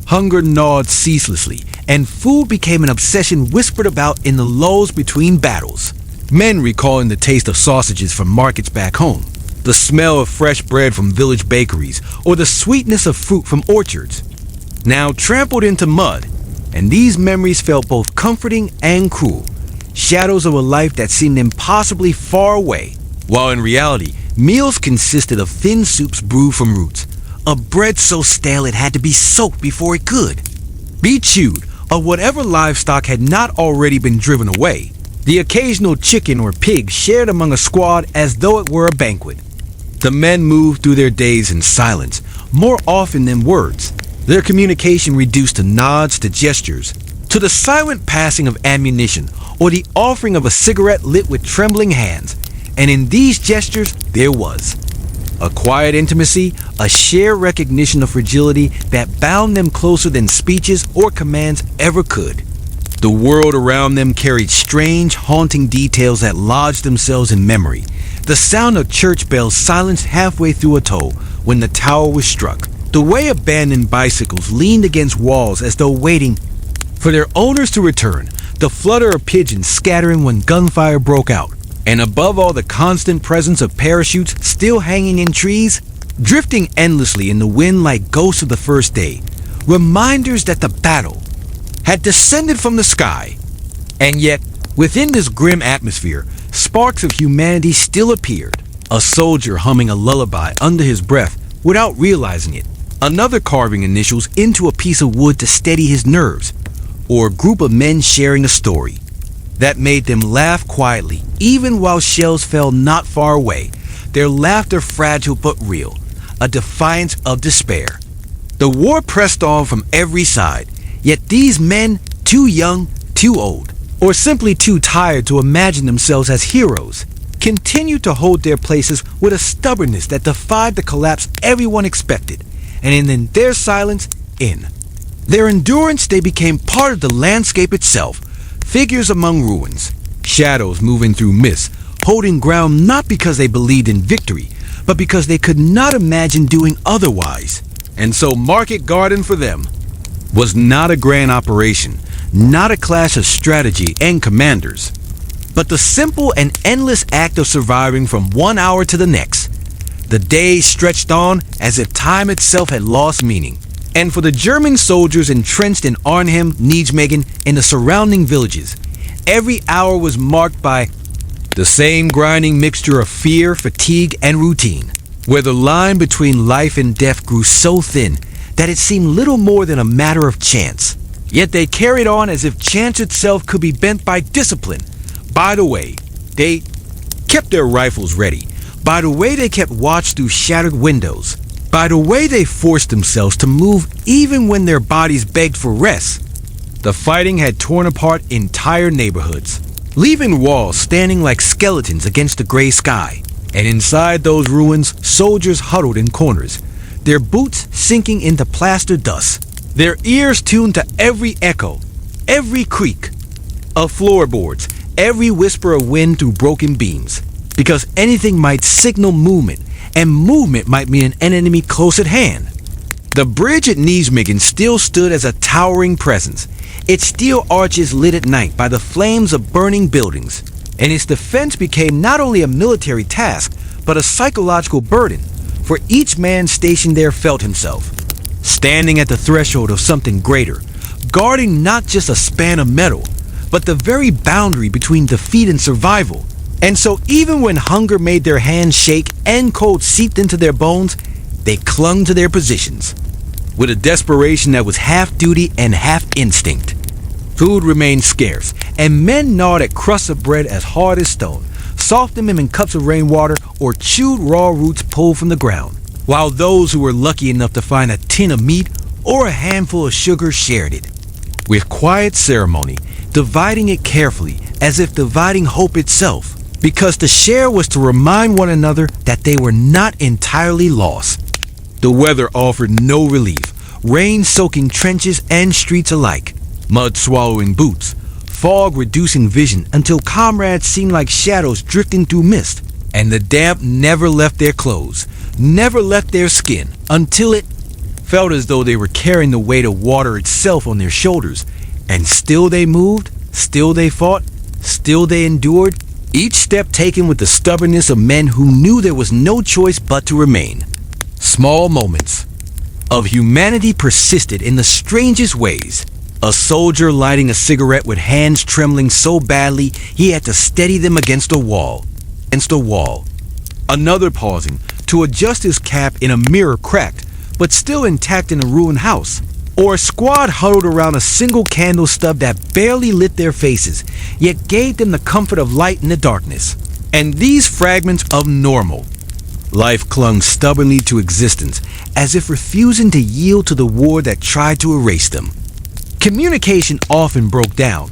Hunger gnawed ceaselessly, and food became an obsession whispered about in the lulls between battles. Men recalling the taste of sausages from markets back home, the smell of fresh bread from village bakeries, or the sweetness of fruit from orchards, now trampled into mud, and these memories felt both comforting and cruel, shadows of a life that seemed impossibly far away, while in reality, meals consisted of thin soups brewed from roots, of bread so stale it had to be soaked before it could be chewed, of whatever livestock had not already been driven away, the occasional chicken or pig shared among a squad as though it were a banquet. The men moved through their days in silence, more often than words, their communication reduced to nods, to gestures, to the silent passing of ammunition or the offering of a cigarette lit with trembling hands. And in these gestures there was a quiet intimacy, a shared recognition of fragility that bound them closer than speeches or commands ever could. The world around them carried strange, haunting details that lodged themselves in memory. The sound of church bells silenced halfway through a toll when the tower was struck. The way abandoned bicycles leaned against walls as though waiting for their owners to return. The flutter of pigeons scattering when gunfire broke out. And above all, the constant presence of parachutes still hanging in trees, drifting endlessly in the wind like ghosts of the first day, reminders that the battle had descended from the sky. And yet, within this grim atmosphere, sparks of humanity still appeared. A soldier humming a lullaby under his breath without realizing it. Another carving initials into a piece of wood to steady his nerves. Or a group of men sharing a story that made them laugh quietly, even while shells fell not far away. Their laughter fragile but real, a defiance of despair. The war pressed on from every side, yet these men, too young, too old, or simply too tired to imagine themselves as heroes, continued to hold their places with a stubbornness that defied the collapse everyone expected, and in their silence, in their endurance, they became part of the landscape itself, figures among ruins, shadows moving through mist, holding ground not because they believed in victory, but because they could not imagine doing otherwise. And so Market Garden for them was not a grand operation, not a clash of strategy and commanders, but the simple and endless act of surviving from 1 hour to the next. The days stretched on as if time itself had lost meaning. And for the German soldiers entrenched in Arnhem, Nijmegen, and the surrounding villages, every hour was marked by the same grinding mixture of fear, fatigue, and routine, where the line between life and death grew so thin that it seemed little more than a matter of chance. Yet they carried on as if chance itself could be bent by discipline. By the way, they kept their rifles ready. By the way, they kept watch through shattered windows. By the way, they forced themselves to move even when their bodies begged for rest. The fighting had torn apart entire neighborhoods, leaving walls standing like skeletons against the gray sky. And inside those ruins, soldiers huddled in corners, their boots sinking into plaster dust, their ears tuned to every echo, every creak of floorboards, every whisper of wind through broken beams, because anything might signal movement, and movement might mean an enemy close at hand. The bridge at Nijmegen still stood as a towering presence, its steel arches lit at night by the flames of burning buildings, and its defense became not only a military task, but a psychological burden, for each man stationed there felt himself standing at the threshold of something greater, guarding not just a span of metal, but the very boundary between defeat and survival. And so even when hunger made their hands shake and cold seeped into their bones, they clung to their positions with a desperation that was half duty and half instinct. Food remained scarce, and men gnawed at crusts of bread as hard as stone, softened them in cups of rainwater, or chewed raw roots pulled from the ground, while those who were lucky enough to find a tin of meat or a handful of sugar shared it, with quiet ceremony, dividing it carefully as if dividing hope itself, because to share was to remind one another that they were not entirely lost. The weather offered no relief, rain soaking trenches and streets alike, mud swallowing boots, fog reducing vision until comrades seemed like shadows drifting through mist, and the damp never left their clothes, never left their skin, until it felt as though they were carrying the weight of water itself on their shoulders. And still they moved, still they fought, still they endured, each step taken with the stubbornness of men who knew there was no choice but to remain. Small moments of humanity persisted in the strangest ways. A soldier lighting a cigarette with hands trembling so badly he had to steady them against a wall. Another pausing to adjust his cap in a mirror cracked, but still intact in a ruined house. Or a squad huddled around a single candle stub that barely lit their faces, yet gave them the comfort of light in the darkness. And these fragments of normal life clung stubbornly to existence, as if refusing to yield to the war that tried to erase them. Communication often broke down,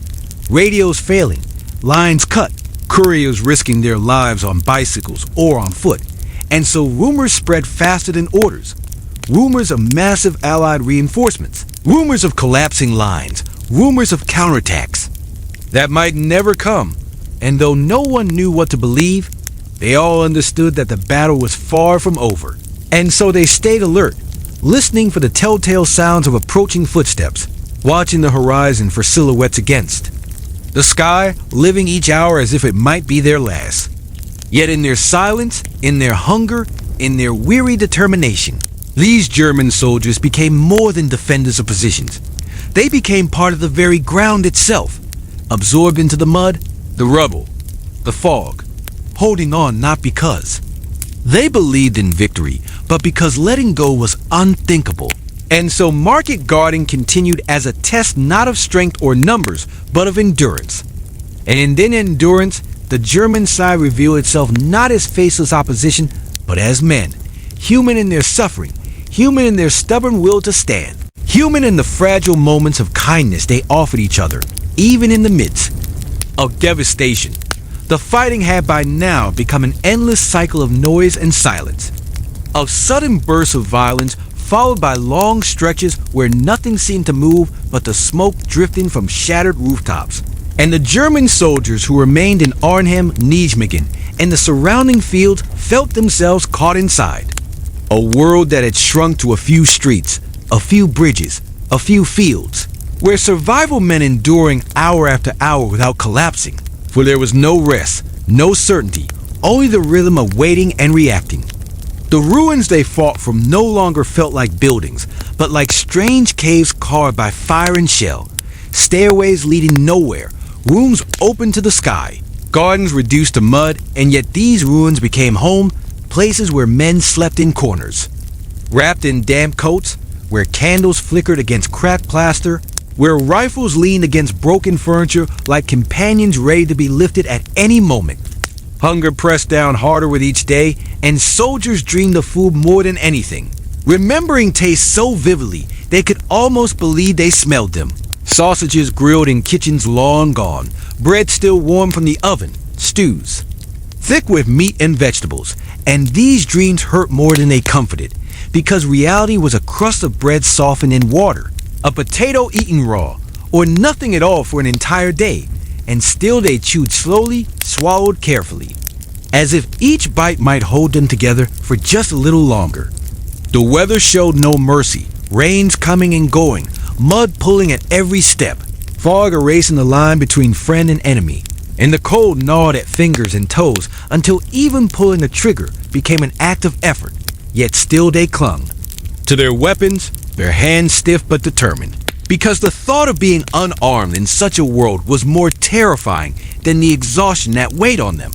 radios failing, lines cut, couriers risking their lives on bicycles or on foot, and so rumors spread faster than orders. Rumors of massive Allied reinforcements, rumors of collapsing lines, rumors of counterattacks that might never come. And though no one knew what to believe, they all understood that the battle was far from over. And so they stayed alert, listening for the telltale sounds of approaching footsteps, watching the horizon for silhouettes against the sky, living each hour as if it might be their last. Yet in their silence, in their hunger, in their weary determination. These German soldiers became more than defenders of positions. They became part of the very ground itself, absorbed into the mud, the rubble, the fog, holding on not because they believed in victory, but because letting go was unthinkable. And so market guarding continued as a test not of strength or numbers, but of endurance. And in that endurance, the German side revealed itself not as faceless opposition, but as men, human in their suffering, human in their stubborn will to stand, human in the fragile moments of kindness they offered each other, even in the midst of devastation. The fighting had by now become an endless cycle of noise and silence, of sudden bursts of violence followed by long stretches where nothing seemed to move but the smoke drifting from shattered rooftops. And the German soldiers who remained in Arnhem, Nijmegen, and the surrounding fields felt themselves caught inside a world that had shrunk to a few streets, a few bridges, a few fields, where survival meant enduring hour after hour without collapsing, for there was no rest, no certainty, only the rhythm of waiting and reacting. The ruins they fought from no longer felt like buildings, but like strange caves carved by fire and shell, stairways leading nowhere, rooms open to the sky, gardens reduced to mud, and yet these ruins became home, places where men slept in corners, wrapped in damp coats, where candles flickered against cracked plaster, where rifles leaned against broken furniture like companions ready to be lifted at any moment. Hunger pressed down harder with each day, and soldiers dreamed of food more than anything, remembering tastes so vividly they could almost believe they smelled them. Sausages grilled in kitchens long gone, bread still warm from the oven, stews thick with meat and vegetables, and these dreams hurt more than they comforted, because reality was a crust of bread softened in water, a potato eaten raw, or nothing at all for an entire day, and still they chewed slowly, swallowed carefully, as if each bite might hold them together for just a little longer. The weather showed no mercy, rains coming and going, mud pulling at every step, fog erasing the line between friend and enemy, and the cold gnawed at fingers and toes until even pulling the trigger became an act of effort, yet still they clung to their weapons, their hands stiff but determined, because the thought of being unarmed in such a world was more terrifying than the exhaustion that weighed on them.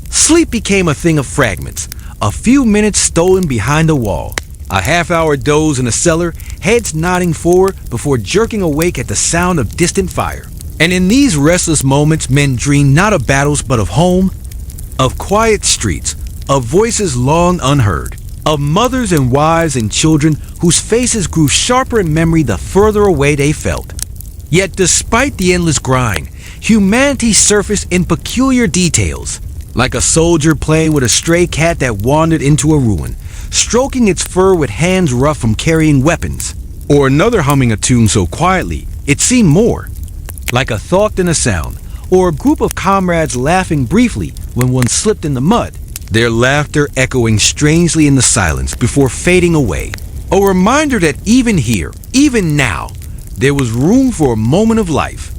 Sleep became a thing of fragments, a few minutes stolen behind a wall, a half-hour doze in a cellar, heads nodding forward before jerking awake at the sound of distant fire. And in these restless moments, men dreamed not of battles but of home, of quiet streets, of voices long unheard, of mothers and wives and children whose faces grew sharper in memory the further away they felt. Yet despite the endless grind, humanity surfaced in peculiar details, like a soldier playing with a stray cat that wandered into a ruin, stroking its fur with hands rough from carrying weapons, or another humming a tune so quietly it seemed more like a thought than a sound, or a group of comrades laughing briefly when one slipped in the mud, their laughter echoing strangely in the silence before fading away. A reminder that even here, even now, there was room for a moment of life.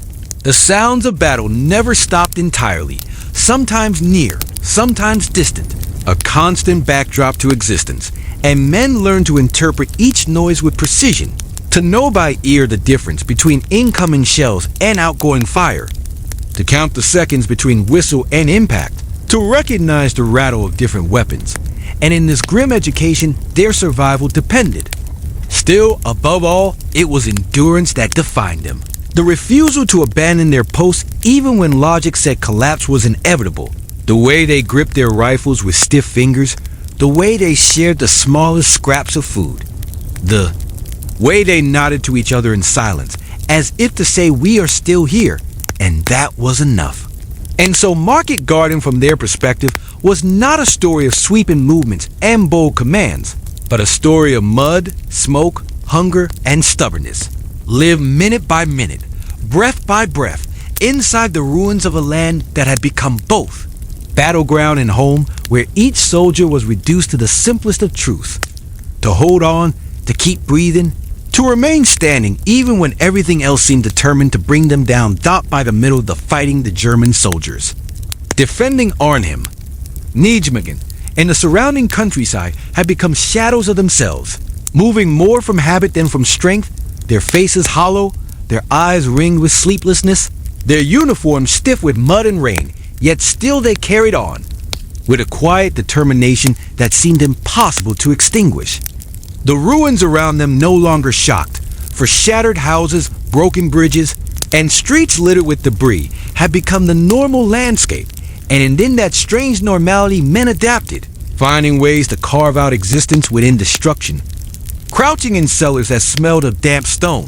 The sounds of battle never stopped entirely, sometimes near, sometimes distant, a constant backdrop to existence, and men learned to interpret each noise with precision, to know by ear the difference between incoming shells and outgoing fire, to count the seconds between whistle and impact, to recognize the rattle of different weapons, and in this grim education, their survival depended. Still, above all, it was endurance that defined them. The refusal to abandon their posts even when logic said collapse was inevitable. The way they gripped their rifles with stiff fingers, the way they shared the smallest scraps of food, the way they nodded to each other in silence, as if to say we are still here, and that was enough. And so market garden from their perspective was not a story of sweeping movements and bold commands, but a story of mud, smoke, hunger, and stubbornness, lived minute by minute, breath by breath, inside the ruins of a land that had become both battleground and home, where each soldier was reduced to the simplest of truths: to hold on, to keep breathing, to remain standing even when everything else seemed determined to bring them down dot by the middle of the fighting the German soldiers. Defending Arnhem, Nijmegen, and the surrounding countryside had become shadows of themselves, moving more from habit than from strength, their faces hollow, their eyes ringed with sleeplessness, their uniforms stiff with mud and rain, yet still they carried on, with a quiet determination that seemed impossible to extinguish. The ruins around them no longer shocked, for shattered houses, broken bridges, and streets littered with debris had become the normal landscape, and in that strange normality men adapted, finding ways to carve out existence within destruction. Crouching in cellars that smelled of damp stone,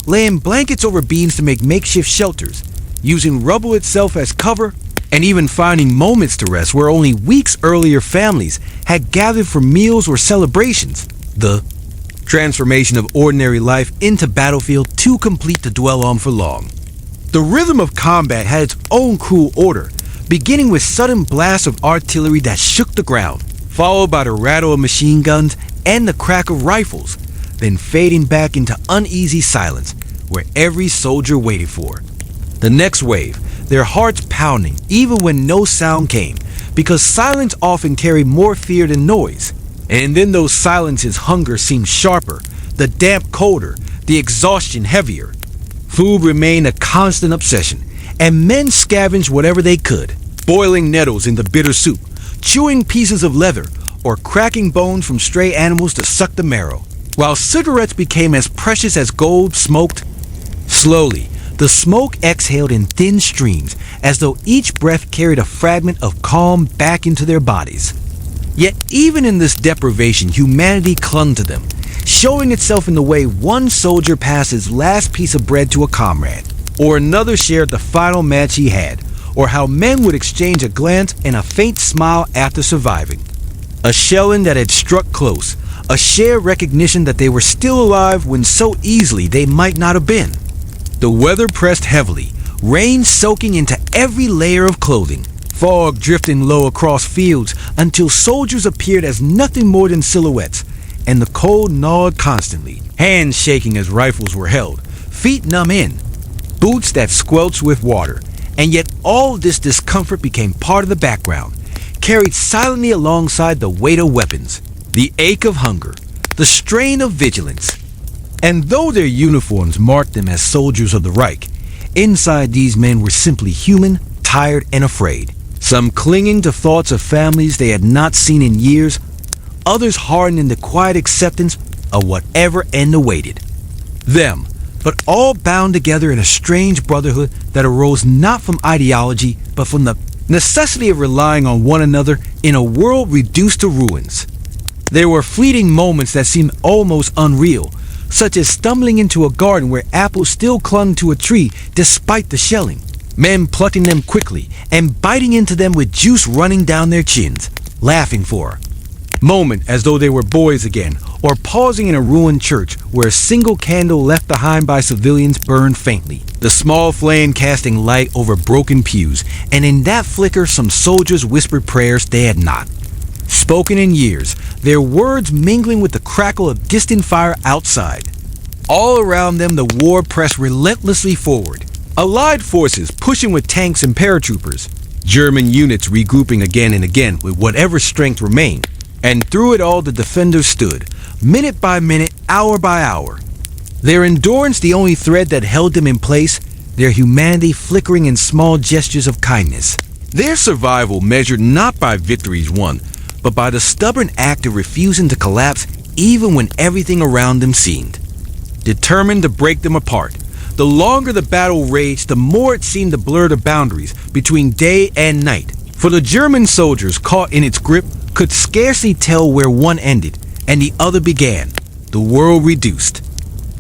laying blankets over beams to make makeshift shelters, using rubble itself as cover, and even finding moments to rest where only weeks earlier families had gathered for meals or celebrations. The transformation of ordinary life into battlefield too complete to dwell on for long. The rhythm of combat had its own cruel order, beginning with sudden blasts of artillery that shook the ground, followed by the rattle of machine guns and the crack of rifles, then fading back into uneasy silence where every soldier waited for the next wave, their hearts pounding even when no sound came, because silence often carried more fear than noise. And in those silences, hunger seemed sharper, the damp colder, the exhaustion heavier. Food remained a constant obsession, and men scavenged whatever they could, boiling nettles into bitter soup, chewing pieces of leather, or cracking bones from stray animals to suck the marrow, while cigarettes became as precious as gold smoked. Slowly, the smoke exhaled in thin streams, as though each breath carried a fragment of calm back into their bodies. Yet even in this deprivation, humanity clung to them, showing itself in the way one soldier passed his last piece of bread to a comrade, or another shared the final match he had, or how men would exchange a glance and a faint smile after surviving. A shelling that had struck close, a shared recognition that they were still alive when so easily they might not have been. The weather pressed heavily, rain soaking into every layer of clothing, fog drifting low across fields until soldiers appeared as nothing more than silhouettes, and the cold gnawed constantly, hands shaking as rifles were held, feet numb in, boots that squelched with water, and yet all this discomfort became part of the background, carried silently alongside the weight of weapons, the ache of hunger, the strain of vigilance. And though their uniforms marked them as soldiers of the Reich, inside these men were simply human, tired, and afraid. Some clinging to thoughts of families they had not seen in years, others hardened in the quiet acceptance of whatever end awaited them, but all bound together in a strange brotherhood that arose not from ideology, but from the necessity of relying on one another in a world reduced to ruins. There were fleeting moments that seemed almost unreal, such as stumbling into a garden where apples still clung to a tree despite the shelling, men plucking them quickly and biting into them with juice running down their chins, laughing for a moment as though they were boys again, or pausing in a ruined church where a single candle left behind by civilians burned faintly, the small flame casting light over broken pews, and in that flicker some soldiers whispered prayers they had not spoken in years, their words mingling with the crackle of distant fire outside. All around them the war pressed relentlessly forward, Allied forces pushing with tanks and paratroopers, German units regrouping again and again with whatever strength remained, and through it all the defenders stood, minute by minute, hour by hour. Their endurance the only thread that held them in place, their humanity flickering in small gestures of kindness. Their survival measured not by victories won, but by the stubborn act of refusing to collapse even when everything around them seemed determined to break them apart. The longer the battle raged, the more it seemed to blur the boundaries between day and night, for the German soldiers caught in its grip could scarcely tell where one ended and the other began. The world reduced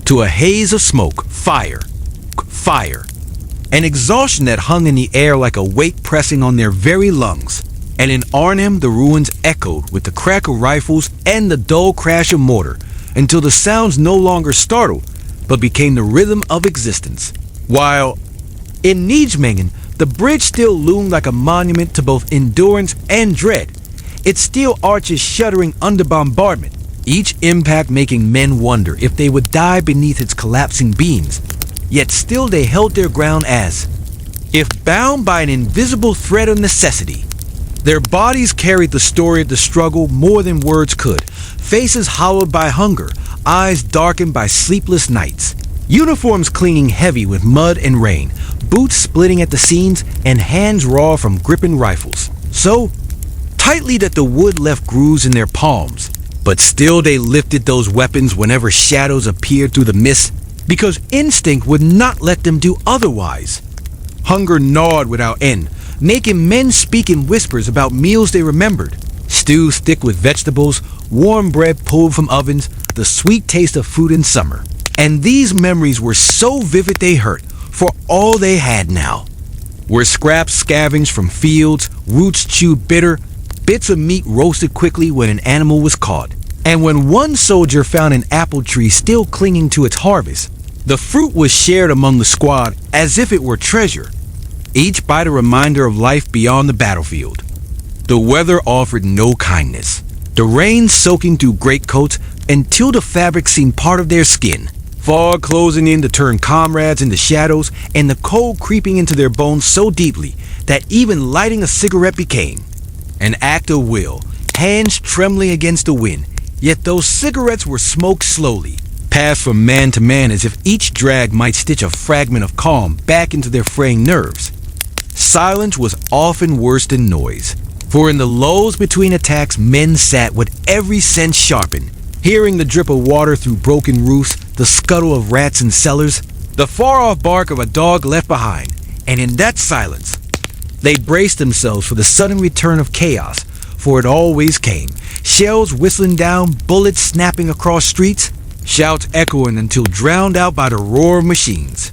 to a haze of smoke, fire, an exhaustion that hung in the air like a weight pressing on their very lungs. And in Arnhem the ruins echoed with the crack of rifles and the dull crash of mortar, until the sounds no longer startled, but became the rhythm of existence. While in Nijmegen, the bridge still loomed like a monument to both endurance and dread, its steel arches shuddering under bombardment, each impact making men wonder if they would die beneath its collapsing beams. Yet still they held their ground as if bound by an invisible thread of necessity. Their bodies carried the story of the struggle more than words could. Faces hollowed by hunger, eyes darkened by sleepless nights. Uniforms clinging heavy with mud and rain, boots splitting at the seams, and hands raw from gripping rifles. So tightly that the wood left grooves in their palms. But still they lifted those weapons whenever shadows appeared through the mist, because instinct would not let them do otherwise. Hunger gnawed without end, making men speak in whispers about meals they remembered. Stews thick with vegetables, warm bread pulled from ovens, the sweet taste of food in summer. And these memories were so vivid they hurt, for all they had now were scraps scavenged from fields, roots chewed bitter, bits of meat roasted quickly when an animal was caught. And when one soldier found an apple tree still clinging to its harvest, the fruit was shared among the squad as if it were treasure, each bite a reminder of life beyond the battlefield. The weather offered no kindness, the rain soaking through greatcoats until the fabric seemed part of their skin, fog closing in to turn comrades into shadows, and the cold creeping into their bones so deeply that even lighting a cigarette became an act of will, hands trembling against the wind. Yet those cigarettes were smoked slowly, passed from man to man as if each drag might stitch a fragment of calm back into their fraying nerves. Silence was often worse than noise, for in the lulls between attacks men sat with every sense sharpened, hearing the drip of water through broken roofs, the scuttle of rats in cellars, the far-off bark of a dog left behind, and in that silence they braced themselves for the sudden return of chaos, for it always came. Shells whistling down, bullets snapping across streets, shouts echoing until drowned out by the roar of machines.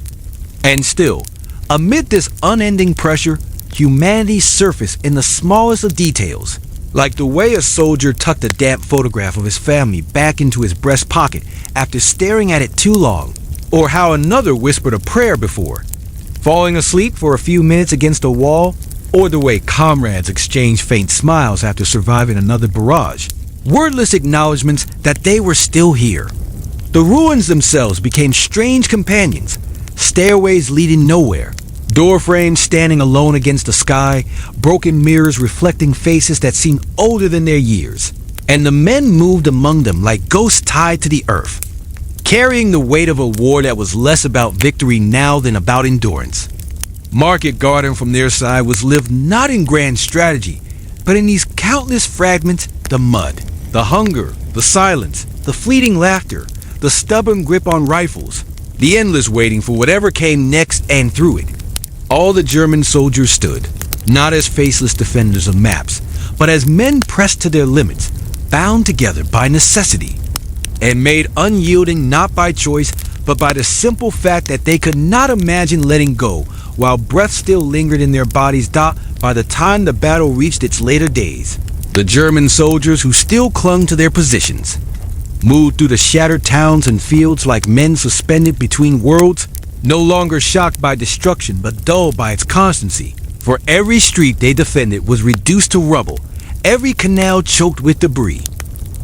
And still, amid this unending pressure, humanity surfaced in the smallest of details, like the way a soldier tucked a damp photograph of his family back into his breast pocket after staring at it too long, or how another whispered a prayer before falling asleep for a few minutes against a wall, or the way comrades exchanged faint smiles after surviving another barrage, wordless acknowledgments that they were still here. The ruins themselves became strange companions, stairways leading nowhere, door frames standing alone against the sky, broken mirrors reflecting faces that seemed older than their years, and the men moved among them like ghosts tied to the earth, carrying the weight of a war that was less about victory now than about endurance. Market Garden from their side was lived not in grand strategy, but in these countless fragments: the mud, the hunger, the silence, the fleeting laughter, the stubborn grip on rifles, the endless waiting for whatever came next, and through it, all the German soldiers stood, not as faceless defenders of maps, but as men pressed to their limits, bound together by necessity, and made unyielding not by choice, but by the simple fact that they could not imagine letting go while breath still lingered in their bodies by the time the battle reached its later days. The German soldiers who still clung to their positions moved through the shattered towns and fields like men suspended between worlds, no longer shocked by destruction but dulled by its constancy. For every street they defended was reduced to rubble, every canal choked with debris,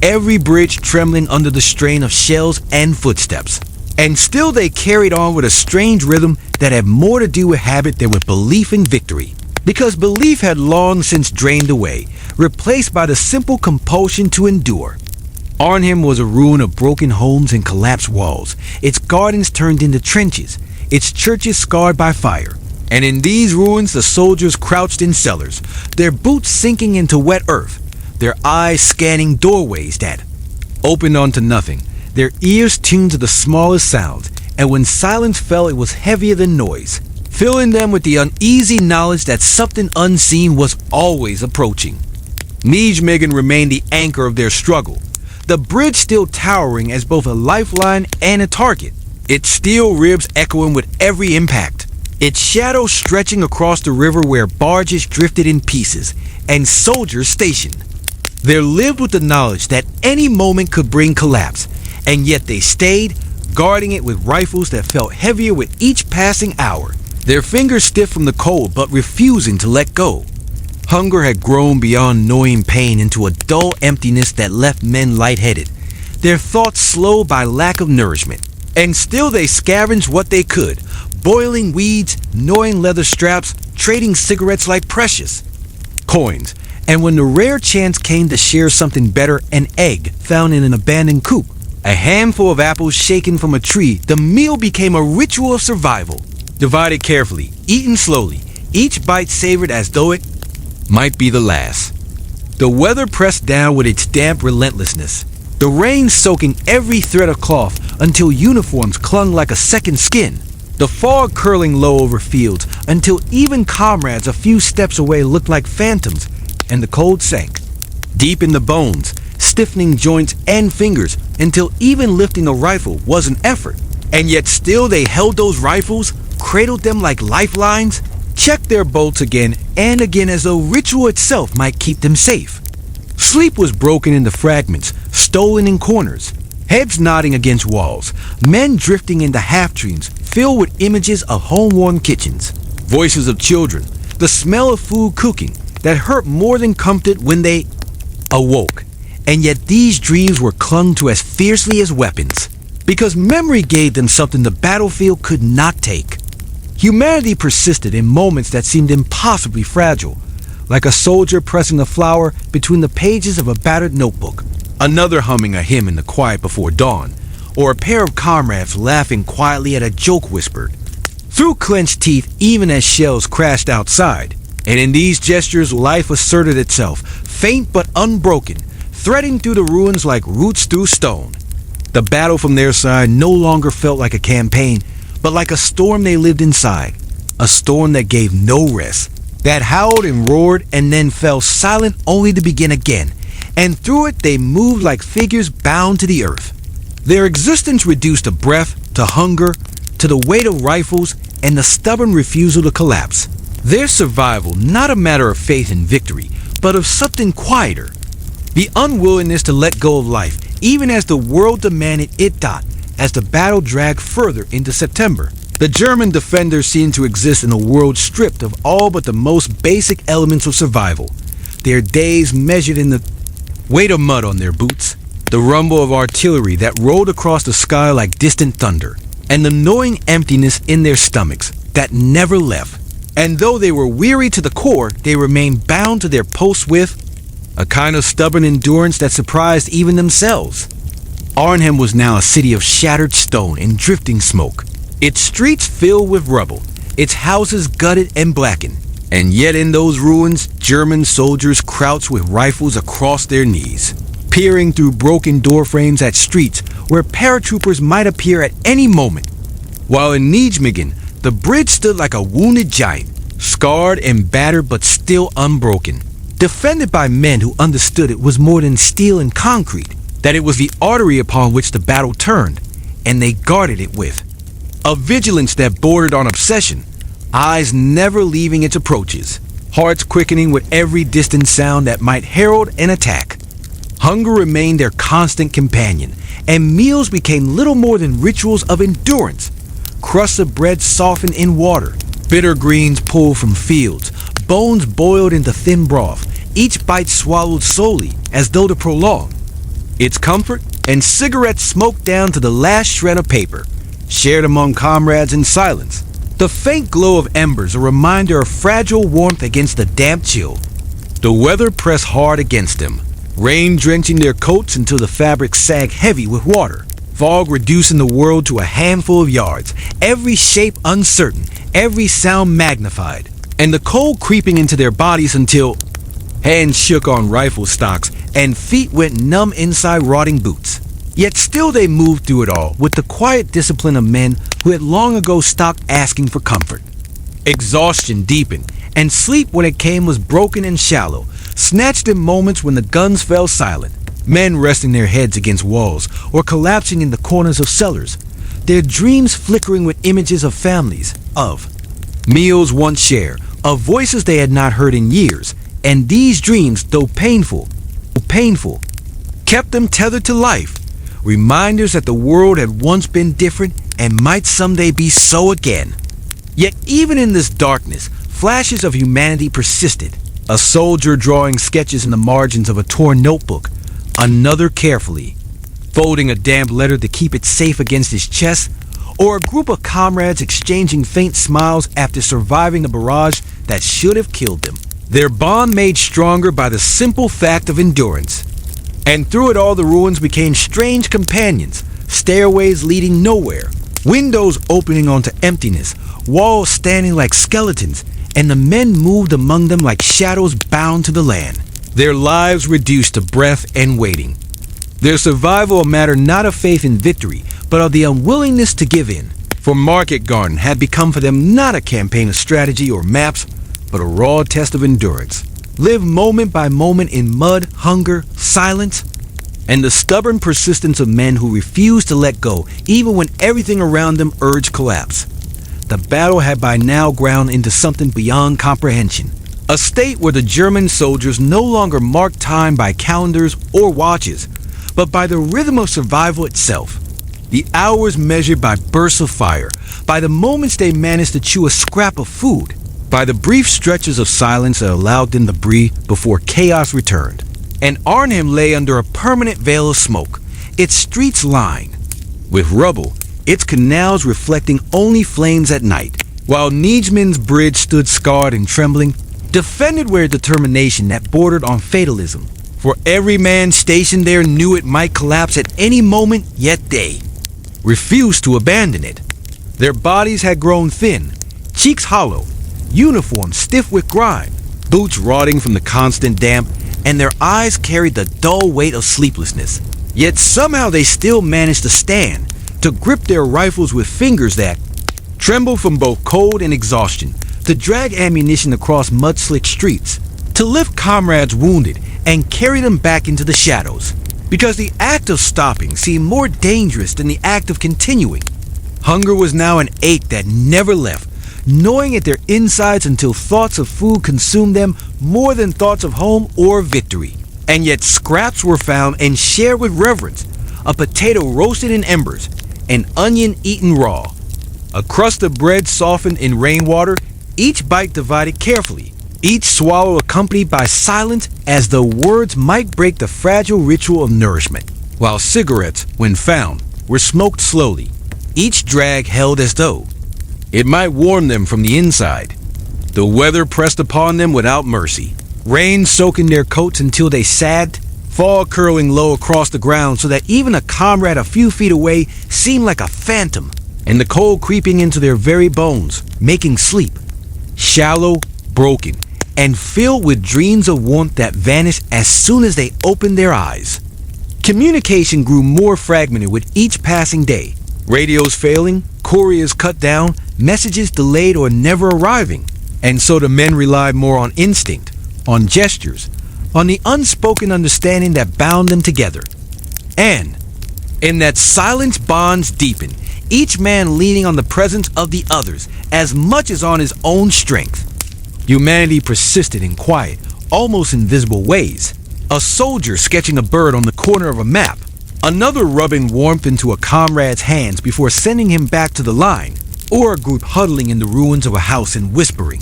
every bridge trembling under the strain of shells and footsteps. And still they carried on with a strange rhythm that had more to do with habit than with belief in victory. Because belief had long since drained away, replaced by the simple compulsion to endure. Arnhem was a ruin of broken homes and collapsed walls, its gardens turned into trenches, its churches scarred by fire. And in these ruins the soldiers crouched in cellars, their boots sinking into wet earth, their eyes scanning doorways that opened onto nothing, their ears tuned to the smallest sounds, and when silence fell it was heavier than noise, filling them with the uneasy knowledge that something unseen was always approaching. Nijmegen remained the anchor of their struggle, the bridge still towering as both a lifeline and a target, its steel ribs echoing with every impact, its shadow stretching across the river where barges drifted in pieces, and soldiers stationed. There lived with the knowledge that any moment could bring collapse, and yet they stayed, guarding it with rifles that felt heavier with each passing hour, their fingers stiff from the cold but refusing to let go. Hunger had grown beyond knowing pain into a dull emptiness that left men lightheaded, their thoughts slowed by lack of nourishment. And still they scavenged what they could, boiling weeds, gnawing leather straps, trading cigarettes like precious coins, And when the rare chance came to share something better, an egg found in an abandoned coop, a handful of apples shaken from a tree, the meal became a ritual of survival. Divided carefully, eaten slowly, each bite savored as though it might be the last. The weather pressed down with its damp relentlessness, the rain soaking every thread of cloth until uniforms clung like a second skin, the fog curling low over fields until even comrades a few steps away looked like phantoms, and the cold sank deep in the bones, stiffening joints and fingers until even lifting a rifle was an effort. And yet still they held those rifles, cradled them like lifelines, checked their bolts again and again as though ritual itself might keep them safe. Sleep was broken into fragments, stolen in corners, heads nodding against walls, men drifting into half-dreams filled with images of home-warmed kitchens, voices of children, the smell of food cooking that hurt more than comforted when they awoke. And yet these dreams were clung to as fiercely as weapons, because memory gave them something the battlefield could not take. Humanity persisted in moments that seemed impossibly fragile, like a soldier pressing a flower between the pages of a battered notebook, another humming a hymn in the quiet before dawn, or a pair of comrades laughing quietly at a joke whispered through clenched teeth even as shells crashed outside. And in these gestures life asserted itself, faint but unbroken, threading through the ruins like roots through stone. The battle from their side no longer felt like a campaign, but like a storm they lived inside, a storm that gave no rest, that howled and roared and then fell silent only to begin again, and through it they moved like figures bound to the earth. Their existence reduced to breath, to hunger, to the weight of rifles, and the stubborn refusal to collapse. Their survival not a matter of faith and victory, but of something quieter. The unwillingness to let go of life, even as the world demanded it not, as the battle dragged further into September. The German defenders seemed to exist in a world stripped of all but the most basic elements of survival. Their days measured in the weight of mud on their boots, the rumble of artillery that rolled across the sky like distant thunder, and the gnawing emptiness in their stomachs that never left. And though they were weary to the core, they remained bound to their posts with a kind of stubborn endurance that surprised even themselves. Arnhem was now a city of shattered stone and drifting smoke, its streets filled with rubble, its houses gutted and blackened. And yet in those ruins, German soldiers crouched with rifles across their knees, peering through broken doorframes at streets where paratroopers might appear at any moment. While in Nijmegen, the bridge stood like a wounded giant, scarred and battered but still unbroken, defended by men who understood it was more than steel and concrete, that it was the artery upon which the battle turned, and they guarded it with a vigilance that bordered on obsession, eyes never leaving its approaches, hearts quickening with every distant sound that might herald an attack. Hunger remained their constant companion, and meals became little more than rituals of endurance. Crusts of bread softened in water, bitter greens pulled from fields, bones boiled into thin broth, each bite swallowed slowly as though to prolong its comfort, and cigarettes smoked down to the last shred of paper, shared among comrades in silence. The faint glow of embers a reminder of fragile warmth against the damp chill. The weather pressed hard against them, rain drenching their coats until the fabric sagged heavy with water, fog reducing the world to a handful of yards, every shape uncertain, every sound magnified, and the cold creeping into their bodies until hands shook on rifle stocks and feet went numb inside rotting boots. Yet still they moved through it all with the quiet discipline of men who had long ago stopped asking for comfort. Exhaustion deepened, and sleep when it came was broken and shallow, snatched in moments when the guns fell silent, men resting their heads against walls or collapsing in the corners of cellars, their dreams flickering with images of families, of meals once shared, of voices they had not heard in years. And these dreams, though painful, kept them tethered to life, reminders that the world had once been different and might someday be so again. Yet even in this darkness, flashes of humanity persisted. A soldier drawing sketches in the margins of a torn notebook, another carefully folding a damp letter to keep it safe against his chest, or a group of comrades exchanging faint smiles after surviving the barrage that should have killed them. their bond made stronger by the simple fact of endurance. And through it all, the ruins became strange companions, stairways leading nowhere, windows opening onto emptiness, walls standing like skeletons, and the men moved among them like shadows bound to the land, their lives reduced to breath and waiting. Their survival a matter not of faith in victory, but of the unwillingness to give in. For Market Garden had become for them not a campaign of strategy or maps, but a raw test of endurance. Live moment by moment in mud, hunger, silence, and the stubborn persistence of men who refused to let go even when everything around them urged collapse. The battle had by now ground into something beyond comprehension. A state where the German soldiers no longer marked time by calendars or watches, but by the rhythm of survival itself. The hours measured by bursts of fire, by the moments they managed to chew a scrap of food, by the brief stretches of silence that allowed them to breathe before chaos returned. And Arnhem lay under a permanent veil of smoke, its streets lined with rubble, its canals reflecting only flames at night, while Nijmegen's bridge stood scarred and trembling, defended with a determination that bordered on fatalism. For every man stationed there knew it might collapse at any moment, yet they refused to abandon it. Their bodies had grown thin, cheeks hollow, uniforms stiff with grime, boots rotting from the constant damp, and their eyes carried the dull weight of sleeplessness. Yet somehow they still managed to stand, to grip their rifles with fingers that trembled from both cold and exhaustion, to drag ammunition across mud-slick streets, to lift comrades wounded and carry them back into the shadows, because the act of stopping seemed more dangerous than the act of continuing. Hunger was now an ache that never left, gnawing at their insides until thoughts of food consumed them more than thoughts of home or victory. And yet scraps were found and shared with reverence, a potato roasted in embers, an onion eaten raw, a crust of bread softened in rainwater, each bite divided carefully, each swallow accompanied by silence as though words might break the fragile ritual of nourishment, while cigarettes, when found, were smoked slowly, each drag held as though it might warm them from the inside. The weather pressed upon them without mercy, rain soaking their coats until they sagged, fall curling low across the ground so that even a comrade a few feet away seemed like a phantom, and the cold creeping into their very bones, making sleep shallow, broken, and filled with dreams of warmth that vanished as soon as they opened their eyes. Communication grew more fragmented with each passing day, radios failing, couriers cut down, messages delayed or never arriving, and so the men relied more on instinct, on gestures, on the unspoken understanding that bound them together. And in that silence bonds deepened, each man leaning on the presence of the others as much as on his own strength. Humanity persisted in quiet, almost invisible ways. A soldier sketching a bird on the corner of a map, another rubbing warmth into a comrade's hands before sending him back to the line, or a group huddling in the ruins of a house and whispering.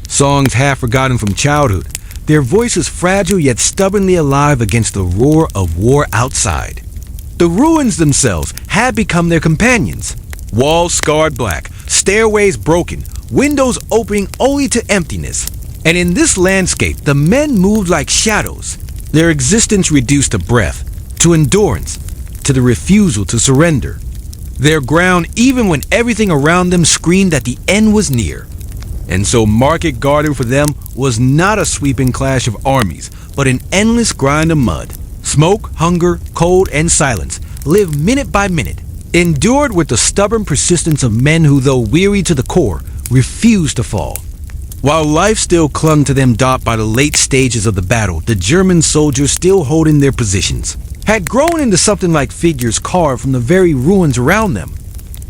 Songs half forgotten from childhood, their voices fragile yet stubbornly alive against the roar of war outside. The ruins themselves had become their companions. Walls scarred black, stairways broken, windows opening only to emptiness. And in this landscape, the men moved like shadows, their existence reduced to breath, to endurance, to the refusal to surrender. Their ground even when everything around them screamed that the end was near. And so Market Garden for them was not a sweeping clash of armies, but an endless grind of mud. Smoke, hunger, cold, and silence lived minute by minute, endured with the stubborn persistence of men who, though weary to the core, refused to fall. While life still clung to them dot by the late stages of the battle, the German soldiers still holding their positions had grown into something like figures carved from the very ruins around them.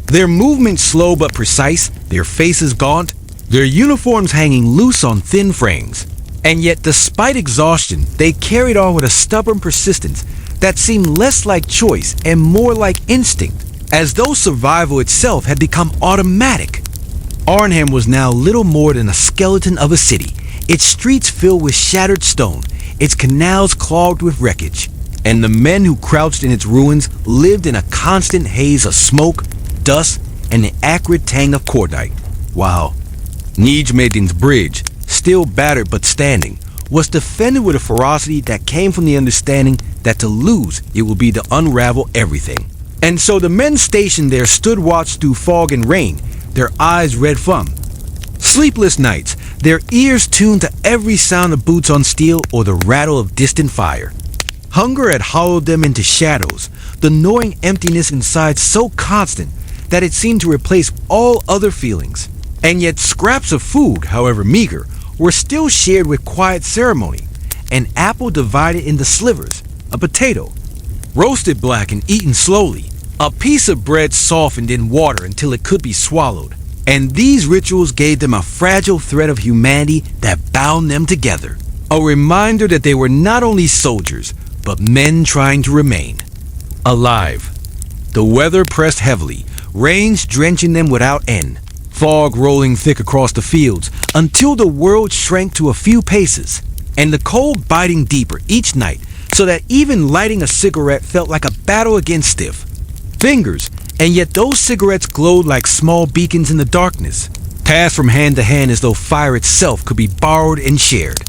Their movements slow but precise, their faces gaunt, their uniforms hanging loose on thin frames. And yet, despite exhaustion, they carried on with a stubborn persistence that seemed less like choice and more like instinct, as though survival itself had become automatic. Arnhem was now little more than a skeleton of a city, its streets filled with shattered stone, its canals clogged with wreckage, and the men who crouched in its ruins lived in a constant haze of smoke, dust, and the acrid tang of cordite, while Nijmegen's bridge, still battered but standing, was defended with a ferocity that came from the understanding that to lose it would be to unravel everything. And so the men stationed there stood watch through fog and rain, their eyes red from sleepless nights, their ears tuned to every sound of boots on steel or the rattle of distant fire. Hunger had hollowed them into shadows, the gnawing emptiness inside so constant that it seemed to replace all other feelings. And yet scraps of food, however meager, were still shared with quiet ceremony. An apple divided into slivers, a potato roasted black and eaten slowly, a piece of bread softened in water until it could be swallowed. And these rituals gave them a fragile thread of humanity that bound them together. A reminder that they were not only soldiers, but men trying to remain alive. The weather pressed heavily, rains drenching them without end, fog rolling thick across the fields until the world shrank to a few paces, and the cold biting deeper each night so that even lighting a cigarette felt like a battle against stiff fingers. And yet those cigarettes glowed like small beacons in the darkness, passed from hand to hand as though fire itself could be borrowed and shared.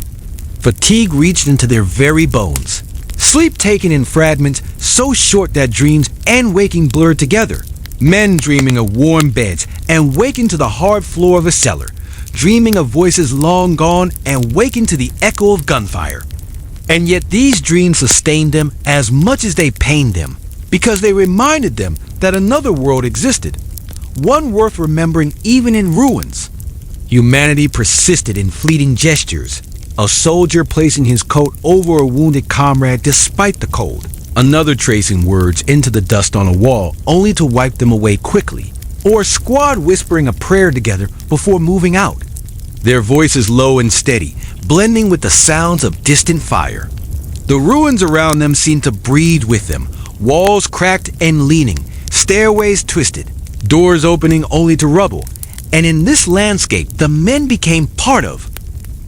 Fatigue reached into their very bones. Sleep taken in fragments so short that dreams and waking blurred together. Men dreaming of warm beds and waking to the hard floor of a cellar, dreaming of voices long gone and waking to the echo of gunfire. And yet these dreams sustained them as much as they pained them, because they reminded them that another world existed, one worth remembering even in ruins. Humanity persisted in fleeting gestures, a soldier placing his coat over a wounded comrade despite the cold, another tracing words into the dust on a wall only to wipe them away quickly, or a squad whispering a prayer together before moving out, their voices low and steady, blending with the sounds of distant fire. The ruins around them seemed to breathe with them, walls cracked and leaning, stairways twisted, doors opening only to rubble. And in this landscape, the men became part of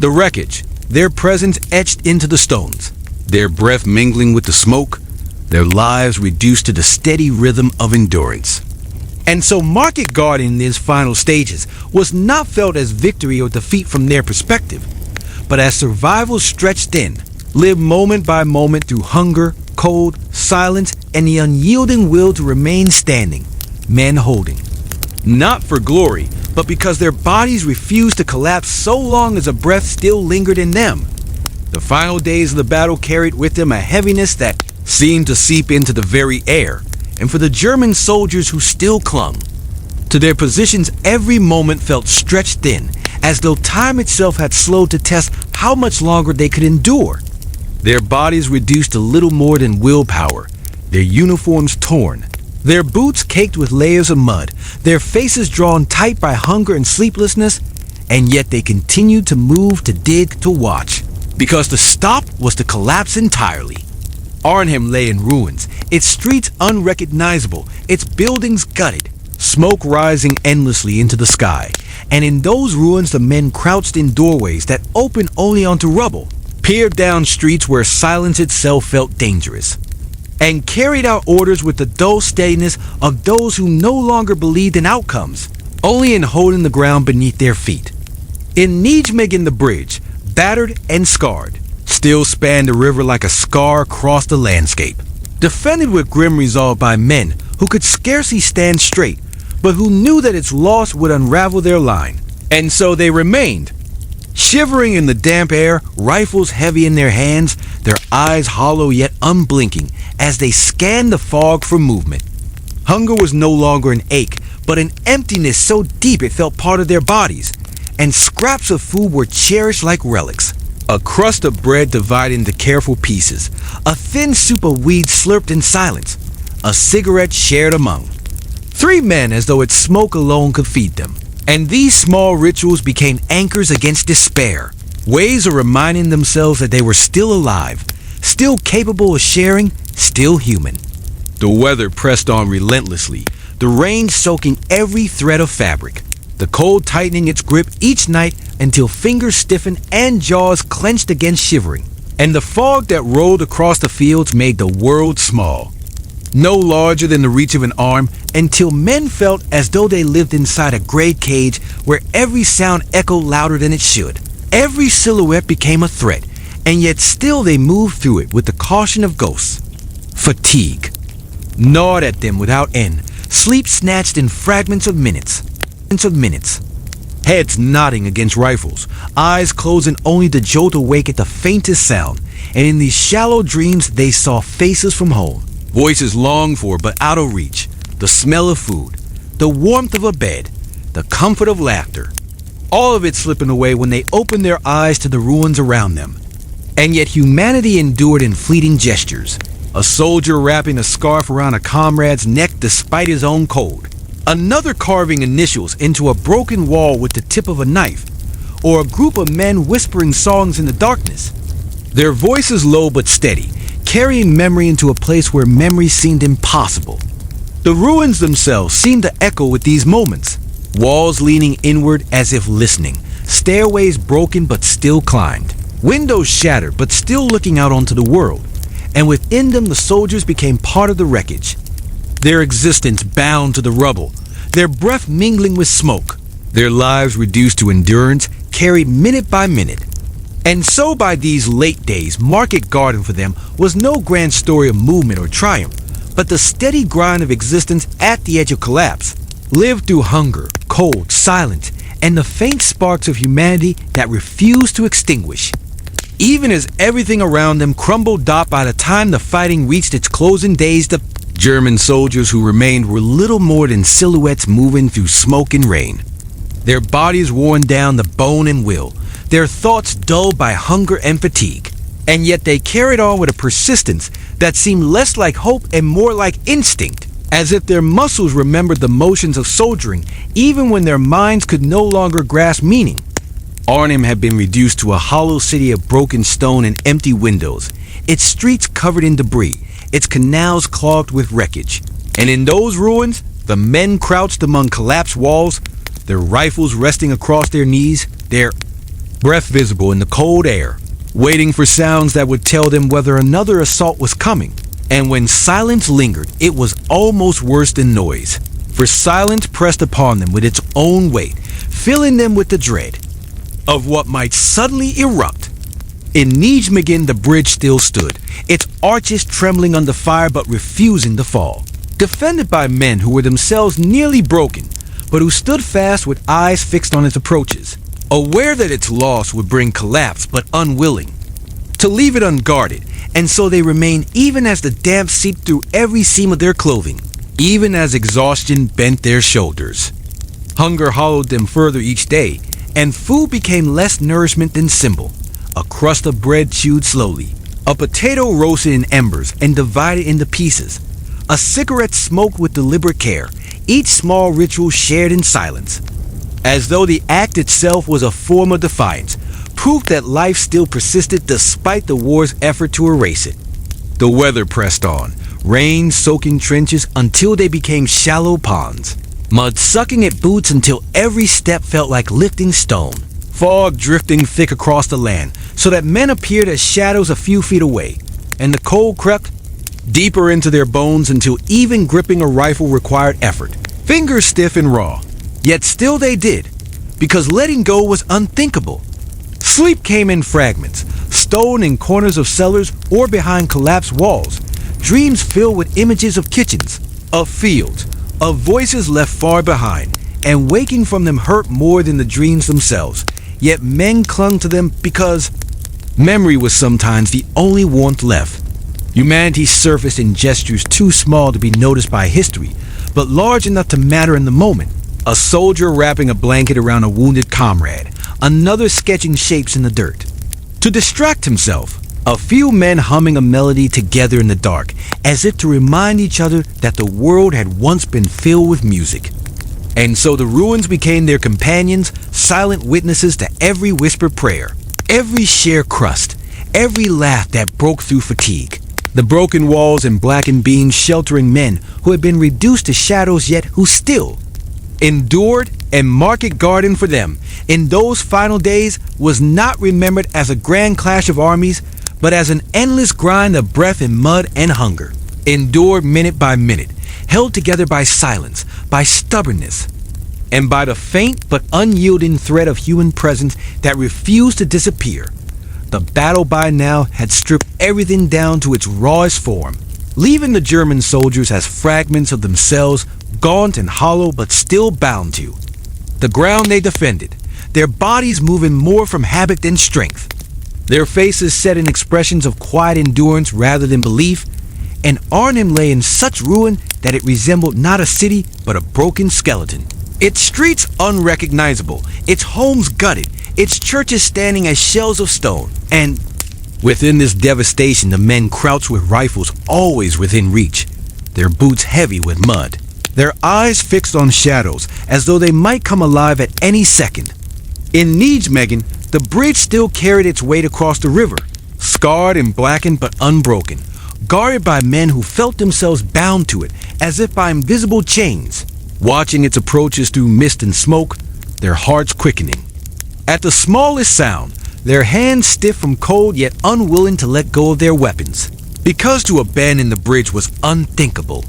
the wreckage, their presence etched into the stones, their breath mingling with the smoke, their lives reduced to the steady rhythm of endurance. And so Market Garden in these final stages was not felt as victory or defeat from their perspective, but as survival stretched thin, lived moment by moment through hunger, cold, silence, and the unyielding will to remain standing, men holding. Not for glory, but because their bodies refused to collapse so long as a breath still lingered in them. The final days of the battle carried with them a heaviness that seemed to seep into the very air, and for the German soldiers who still clung to their positions, every moment felt stretched thin, as though time itself had slowed to test how much longer they could endure. Their bodies reduced to little more than willpower, their uniforms torn, their boots caked with layers of mud, their faces drawn tight by hunger and sleeplessness, and yet they continued to move, to dig, to watch, because to stop was to collapse entirely. Arnhem lay in ruins, its streets unrecognizable, its buildings gutted, smoke rising endlessly into the sky, and in those ruins the men crouched in doorways that opened only onto rubble, peered down streets where silence itself felt dangerous, and carried out orders with the dull steadiness of those who no longer believed in outcomes, only in holding the ground beneath their feet. In Nijmegen the bridge, battered and scarred, still spanned the river like a scar across the landscape, defended with grim resolve by men who could scarcely stand straight, but who knew that its loss would unravel their line. And so they remained, shivering in the damp air, rifles heavy in their hands, their eyes hollow yet unblinking as they scanned the fog for movement. Hunger was no longer an ache, but an emptiness so deep it felt part of their bodies, and scraps of food were cherished like relics. A crust of bread divided into careful pieces, a thin soup of weeds slurped in silence, a cigarette shared among 3 men as though its smoke alone could feed them. And these small rituals became anchors against despair, ways of reminding themselves that they were still alive, still capable of sharing, still human. The weather pressed on relentlessly, the rain soaking every thread of fabric, the cold tightening its grip each night until fingers stiffened and jaws clenched against shivering. And the fog that rolled across the fields made the world small, no larger than the reach of an arm, until men felt as though they lived inside a gray cage where every sound echoed louder than it should. Every silhouette became a threat, and yet still they moved through it with the caution of ghosts. Fatigue gnawed at them without end, sleep snatched in fragments of minutes. Heads nodding against rifles, eyes closing only to jolt awake at the faintest sound, and in these shallow dreams they saw faces from home, voices longed for but out of reach, the smell of food, the warmth of a bed, the comfort of laughter. All of it slipping away when they opened their eyes to the ruins around them. And yet humanity endured in fleeting gestures. A soldier wrapping a scarf around a comrade's neck despite his own cold. Another carving initials into a broken wall with the tip of a knife. Or a group of men whispering songs in the darkness. Their voices low but steady, carrying memory into a place where memory seemed impossible. The ruins themselves seemed to echo with these moments. Walls leaning inward as if listening. Stairways broken but still climbed. Windows shattered but still looking out onto the world. And within them the soldiers became part of the wreckage. Their existence bound to the rubble, their breath mingling with smoke, their lives reduced to endurance, carried minute by minute. And so by these late days, Market Garden for them was no grand story of movement or triumph, but the steady grind of existence at the edge of collapse, lived through hunger, cold, silence, and the faint sparks of humanity that refused to extinguish. Even as everything around them crumbled by the time the fighting reached its closing days, the German soldiers who remained were little more than silhouettes moving through smoke and rain. Their bodies worn down to bone and will, their thoughts dulled by hunger and fatigue. And yet they carried on with a persistence that seemed less like hope and more like instinct, as if their muscles remembered the motions of soldiering even when their minds could no longer grasp meaning. Arnhem had been reduced to a hollow city of broken stone and empty windows, its streets covered in debris, its canals clogged with wreckage. And in those ruins, the men crouched among collapsed walls, their rifles resting across their knees, their breath visible in the cold air, waiting for sounds that would tell them whether another assault was coming. And when silence lingered, it was almost worse than noise, for silence pressed upon them with its own weight, filling them with the dread of what might suddenly erupt. In Nijmegen the bridge still stood, its arches trembling under fire but refusing to fall, defended by men who were themselves nearly broken, but who stood fast with eyes fixed on its approaches, aware that its loss would bring collapse but unwilling to leave it unguarded. And so they remained even as the damp seeped through every seam of their clothing, even as exhaustion bent their shoulders. Hunger hollowed them further each day, and food became less nourishment than symbol. A crust of bread chewed slowly, a potato roasted in embers and divided into pieces, a cigarette smoked with deliberate care, each small ritual shared in silence, as though the act itself was a form of defiance, proof that life still persisted despite the war's effort to erase it. The weather pressed on, rain soaking trenches until they became shallow ponds, mud sucking at boots until every step felt like lifting stone, fog drifting thick across the land so that men appeared as shadows a few feet away, and the cold crept deeper into their bones until even gripping a rifle required effort, fingers stiff and raw. Yet still they did, because letting go was unthinkable. Sleep came in fragments, stolen in corners of cellars or behind collapsed walls, dreams filled with images of kitchens, of fields, of voices left far behind, and waking from them hurt more than the dreams themselves. Yet men clung to them because memory was sometimes the only warmth left. Humanity surfaced in gestures too small to be noticed by history, but large enough to matter in the moment. A soldier wrapping a blanket around a wounded comrade, another sketching shapes in the dirt. To distract himself, a few men humming a melody together in the dark, as if to remind each other that the world had once been filled with music. And so the ruins became their companions, silent witnesses to every whispered prayer, every shared crust, every laugh that broke through fatigue. The broken walls and blackened beams sheltering men who had been reduced to shadows yet who still endured. And Market Garden for them, in those final days, was not remembered as a grand clash of armies, but as an endless grind of breath and mud and hunger, endured minute by minute, held together by silence, by stubbornness. and by the faint but unyielding thread of human presence that refused to disappear. The battle by now had stripped everything down to its rawest form, leaving the German soldiers as fragments of themselves, gaunt and hollow but still bound to the ground they defended, their bodies moving more from habit than strength, their faces set in expressions of quiet endurance rather than belief, and Arnhem lay in such ruin that it resembled not a city but a broken skeleton. Its streets unrecognizable, its homes gutted, its churches standing as shells of stone, and within this devastation the men crouched with rifles always within reach, their boots heavy with mud, their eyes fixed on shadows as though they might come alive at any second. In Nijmegen, the bridge still carried its weight across the river, scarred and blackened but unbroken, guarded by men who felt themselves bound to it as if by invisible chains, watching its approaches through mist and smoke, their hearts quickening. At the smallest sound, their hands stiff from cold yet unwilling to let go of their weapons, because to abandon the bridge was unthinkable.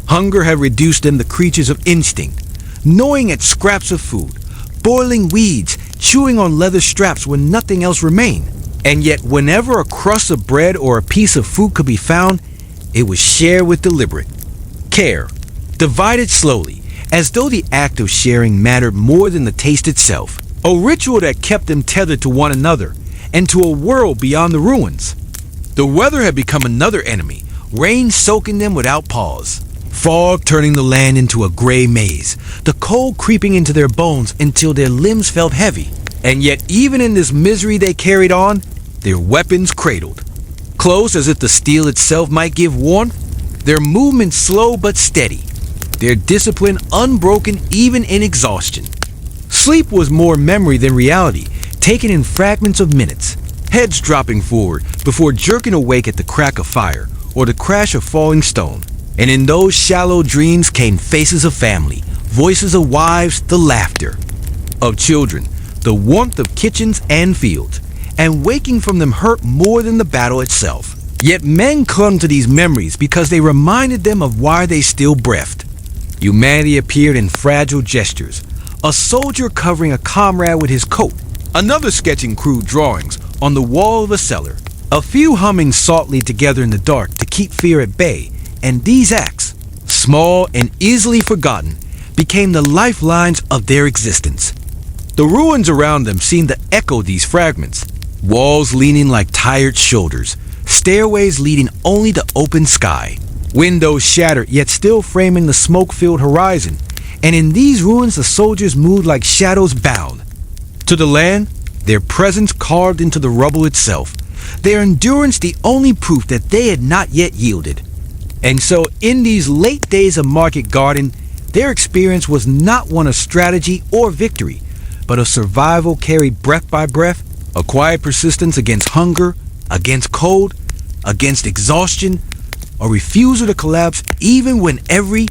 Hunger had reduced them to creatures of instinct, gnawing at scraps of food, boiling weeds, chewing on leather straps when nothing else remained. And yet whenever a crust of bread or a piece of fruit could be found, it was shared with deliberate care, divided slowly, as though the act of sharing mattered more than the taste itself, a ritual that kept them tethered to one another and to a world beyond the ruins. The weather had become another enemy, rain soaking them without pause, fog turning the land into a gray maze, the cold creeping into their bones until their limbs felt heavy. And yet even in this misery they carried on, their weapons cradled, close as if the steel itself might give warmth, their movements slow but steady, their discipline unbroken even in exhaustion. Sleep was more memory than reality, taken in fragments of minutes, heads dropping forward before jerking awake at the crack of fire or the crash of falling stone. And in those shallow dreams came faces of family, voices of wives, the laughter of children, the warmth of kitchens and fields, and waking from them hurt more than the battle itself. Yet men clung to these memories because they reminded them of why they still breathed. Humanity appeared in fragile gestures, a soldier covering a comrade with his coat, another sketching crude drawings on the wall of a cellar, a few humming softly together in the dark to keep fear at bay. And these acts, small and easily forgotten, became the lifelines of their existence. The ruins around them seemed to echo these fragments, walls leaning like tired shoulders, stairways leading only to open sky, windows shattered yet still framing the smoke-filled horizon, and in these ruins the soldiers moved like shadows bound. To the land, their presence carved into the rubble itself, their endurance the only proof that they had not yet yielded. And so in these late days of Market Garden, their experience was not one of strategy or victory, but of survival carried breath by breath, a quiet persistence against hunger, against cold, against exhaustion, a refusal to collapse even when every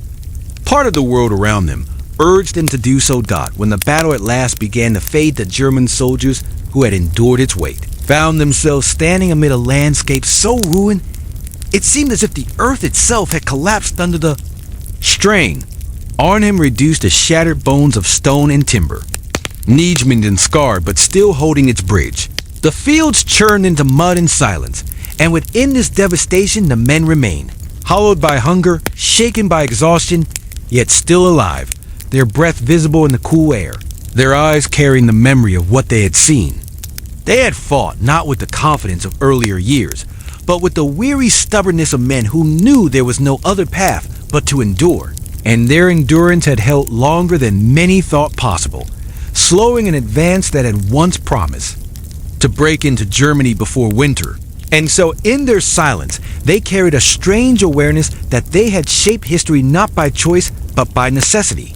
part of the world around them urged them to do so. When the battle at last began to fade, the German soldiers who had endured its weight found themselves standing amid a landscape so ruined it seemed as if the earth itself had collapsed under the strain. Arnhem reduced to shattered bones of stone and timber, Nijmegen scarred but still holding its bridge. The fields churned into mud and silence, and within this devastation the men remained, hollowed by hunger, shaken by exhaustion, yet still alive, their breath visible in the cool air, their eyes carrying the memory of what they had seen. They had fought not with the confidence of earlier years, but with the weary stubbornness of men who knew there was no other path but to endure. And their endurance had held longer than many thought possible, slowing an advance that had once promised to break into Germany before winter. And so in their silence, they carried a strange awareness that they had shaped history not by choice, but by necessity.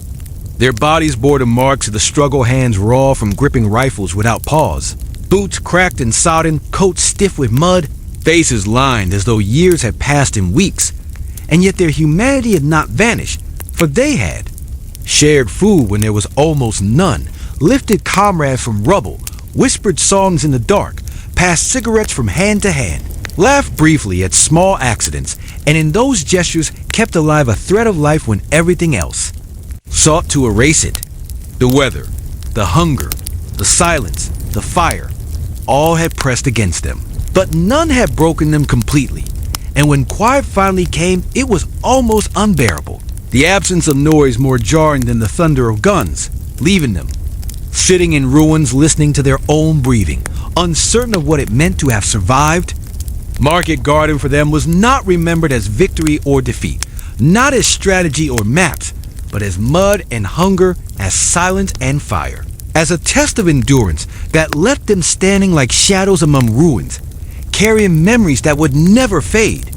Their bodies bore the marks of the struggle, hands raw from gripping rifles without pause, boots cracked and sodden, coats stiff with mud, faces lined as though years had passed in weeks. And yet their humanity had not vanished, for they had shared food when there was almost none, lifted comrades from rubble, whispered songs in the dark, passed cigarettes from hand to hand, laughed briefly at small accidents, and in those gestures kept alive a thread of life when everything else sought to erase it. The weather, the hunger, the silence, the fire, all had pressed against them. But none had broken them completely. And when quiet finally came, it was almost unbearable. The absence of noise more jarring than the thunder of guns, leaving them sitting in ruins listening to their own breathing, uncertain of what it meant to have survived. Market Garden for them was not remembered as victory or defeat, not as strategy or maps, but as mud and hunger, as silence and fire, as a test of endurance that left them standing like shadows among ruins, carrying memories that would never fade.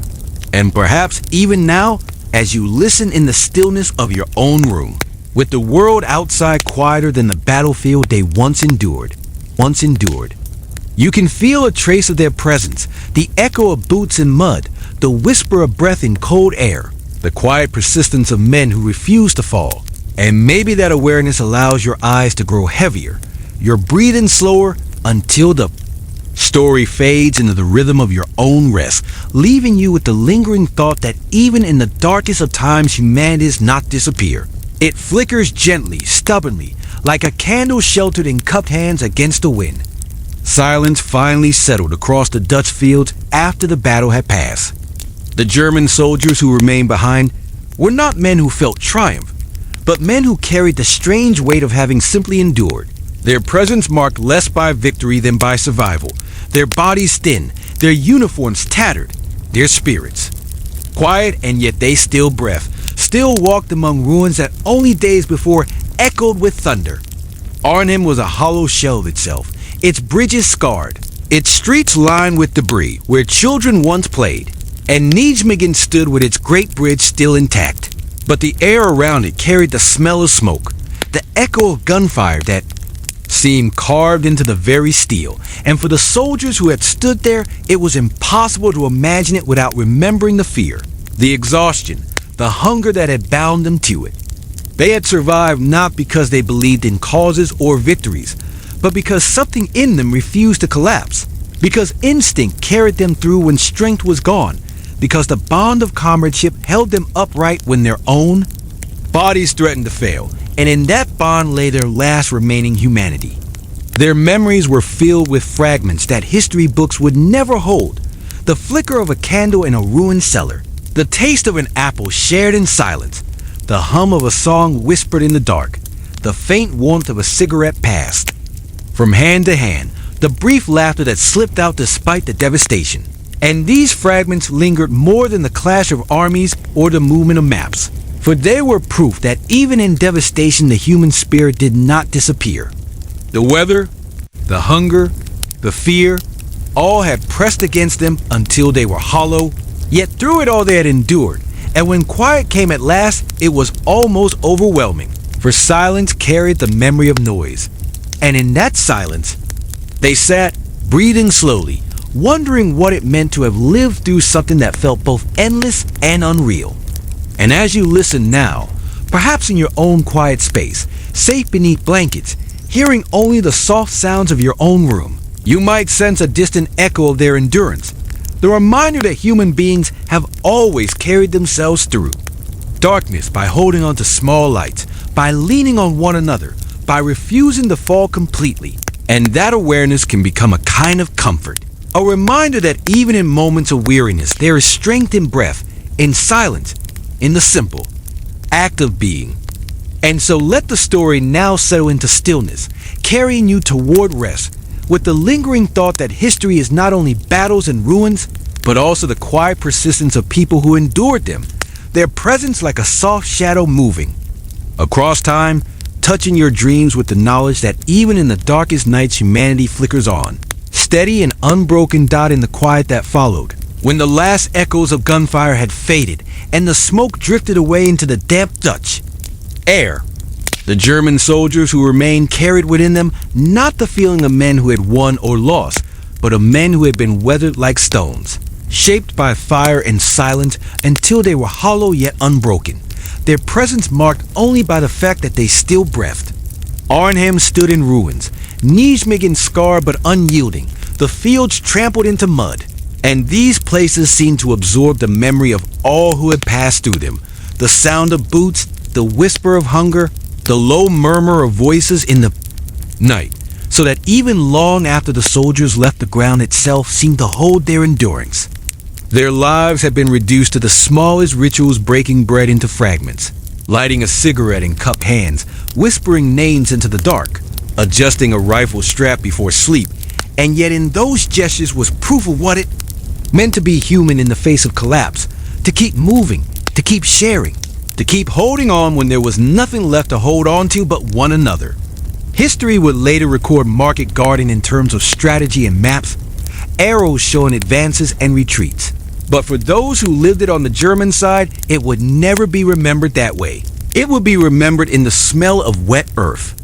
And perhaps even now, as you listen in the stillness of your own room, with the world outside quieter than the battlefield they once endured, you can feel a trace of their presence, the echo of boots in mud, the whisper of breath in cold air, the quiet persistence of men who refuse to fall. And maybe that awareness allows your eyes to grow heavier, your breathing slower, until the story fades into the rhythm of your own rest, leaving you with the lingering thought that even in the darkest of times, humanity does not disappear. It flickers gently, stubbornly, like a candle sheltered in cupped hands against the wind. Silence finally settled across the Dutch fields after the battle had passed. The German soldiers who remained behind were not men who felt triumph, but men who carried the strange weight of having simply endured. Their presence marked less by victory than by survival, their bodies thin, their uniforms tattered, their spirits quiet, and yet they still breathed, still walked among ruins that only days before echoed with thunder. Arnhem was a hollow shell of itself, its bridges scarred, its streets lined with debris where children once played, and Nijmegen stood with its great bridge still intact. But the air around it carried the smell of smoke, the echo of gunfire that seemed carved into the very steel, and for the soldiers who had stood there, it was impossible to imagine it without remembering the fear, the exhaustion, the hunger that had bound them to it. They had survived not because they believed in causes or victories, but because something in them refused to collapse, because instinct carried them through when strength was gone, because the bond of comradeship held them upright when their own bodies threatened to fail, and in that bond lay their last remaining humanity. Their memories were filled with fragments that history books would never hold, the flicker of a candle in a ruined cellar, the taste of an apple shared in silence, the hum of a song whispered in the dark, the faint warmth of a cigarette passed from hand to hand, the brief laughter that slipped out despite the devastation. And these fragments lingered more than the clash of armies or the movement of maps, for they were proof that even in devastation the human spirit did not disappear. The weather, the hunger, the fear, all had pressed against them until they were hollow, yet through it all they had endured, and when quiet came at last, it was almost overwhelming, for silence carried the memory of noise. And in that silence, they sat, breathing slowly, wondering what it meant to have lived through something that felt both endless and unreal. And as you listen now, perhaps in your own quiet space, safe beneath blankets, hearing only the soft sounds of your own room, you might sense a distant echo of their endurance, the reminder that human beings have always carried themselves through darkness by holding on to small lights, by leaning on one another, by refusing to fall completely. And that awareness can become a kind of comfort, a reminder that even in moments of weariness, there is strength in breath, in silence, in the simple act of being. And so let the story now settle into stillness, carrying you toward rest, with the lingering thought that history is not only battles and ruins, but also the quiet persistence of people who endured them, their presence like a soft shadow moving across time, touching your dreams with the knowledge that even in the darkest nights humanity flickers on, steady and unbroken dot in the quiet that followed, when the last echoes of gunfire had faded and the smoke drifted away into the damp Dutch air. The German soldiers who remained carried within them not the feeling of men who had won or lost, but of men who had been weathered like stones, shaped by fire and silence until they were hollow yet unbroken, their presence marked only by the fact that they still breathed. Arnhem stood in ruins, Nijmegen scarred but unyielding, the fields trampled into mud, and these places seemed to absorb the memory of all who had passed through them, the sound of boots, the whisper of hunger, the low murmur of voices in the night, so that even long after the soldiers left, the ground itself seemed to hold their endurance. Their lives had been reduced to the smallest rituals, breaking bread into fragments, lighting a cigarette in cupped hands, whispering names into the dark, adjusting a rifle strap before sleep, and yet in those gestures was proof of what it meant to be human in the face of collapse, to keep moving, to keep sharing, to keep holding on when there was nothing left to hold on to but one another. History would later record market garden in terms of strategy and maps, arrows showing advances and retreats. But for those who lived it on the German side, it would never be remembered that way. It would be remembered in the smell of wet earth,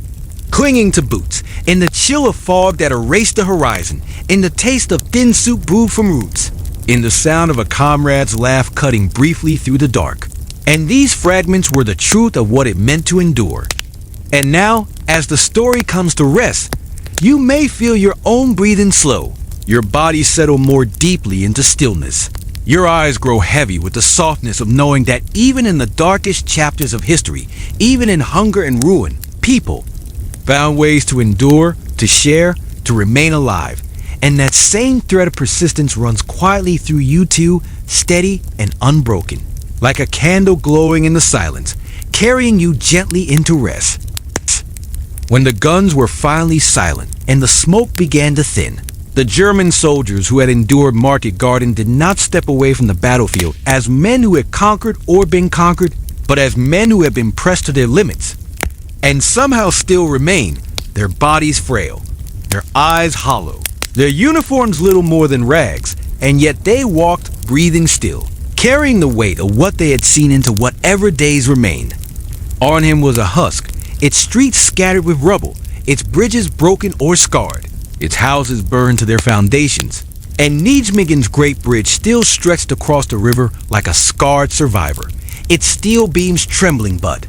clinging to boots, in the chill of fog that erased the horizon, in the taste of thin soup brewed from roots, in the sound of a comrade's laugh cutting briefly through the dark. And these fragments were the truth of what it meant to endure. And now, as the story comes to rest, you may feel your own breathing slow, your body settle more deeply into stillness. Your eyes grow heavy with the softness of knowing that even in the darkest chapters of history, even in hunger and ruin, people found ways to endure, to share, to remain alive. And that same thread of persistence runs quietly through you too, steady and unbroken, like a candle glowing in the silence, carrying you gently into rest. When the guns were finally silent and the smoke began to thin, the German soldiers who had endured market garden did not step away from the battlefield as men who had conquered or been conquered, but as men who had been pressed to their limits, and somehow still remain, their bodies frail, their eyes hollow, their uniforms little more than rags, and yet they walked breathing still, carrying the weight of what they had seen into whatever days remained. Arnhem was a husk, its streets scattered with rubble, its bridges broken or scarred, its houses burned to their foundations, and Nijmegen's great bridge still stretched across the river like a scarred survivor, its steel beams trembling but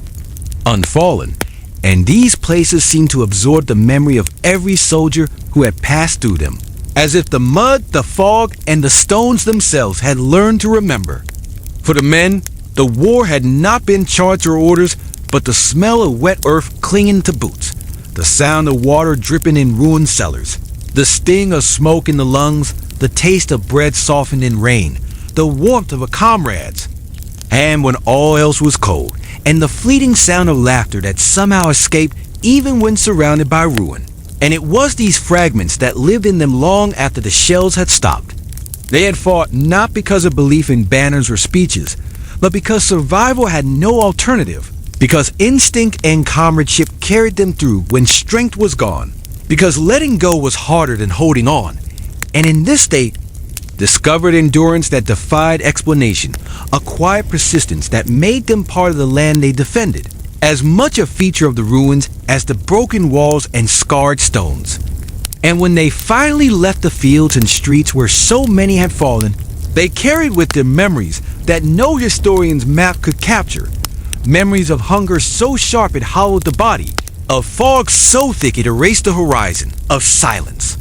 unfallen. And these places seemed to absorb the memory of every soldier who had passed through them, as if the mud, the fog, and the stones themselves had learned to remember. For the men, the war had not been charts or orders, but the smell of wet earth clinging to boots, the sound of water dripping in ruined cellars, the sting of smoke in the lungs, the taste of bread softened in rain, the warmth of a comrade's hand when all else was cold, and the fleeting sound of laughter that somehow escaped even when surrounded by ruin. And it was these fragments that lived in them long after the shells had stopped. They had fought not because of belief in banners or speeches, but because survival had no alternative, because instinct and comradeship carried them through when strength was gone, because letting go was harder than holding on. And in this state, discovered endurance that defied explanation, a quiet persistence that made them part of the land they defended, as much a feature of the ruins as the broken walls and scarred stones. And when they finally left the fields and streets where so many had fallen, they carried with them memories that no historian's map could capture, memories of hunger so sharp it hollowed the body, of fog so thick it erased the horizon, of silence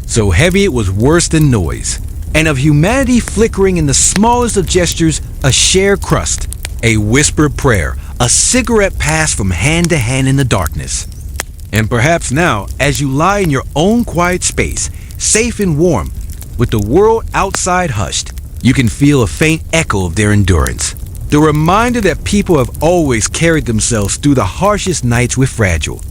so heavy it was worse than noise, and of humanity flickering in the smallest of gestures, a shared crust, a whispered prayer, a cigarette passed from hand to hand in the darkness. And perhaps now, as you lie in your own quiet space, safe and warm, with the world outside hushed, you can feel a faint echo of their endurance. The reminder that people have always carried themselves through the harshest nights with fragile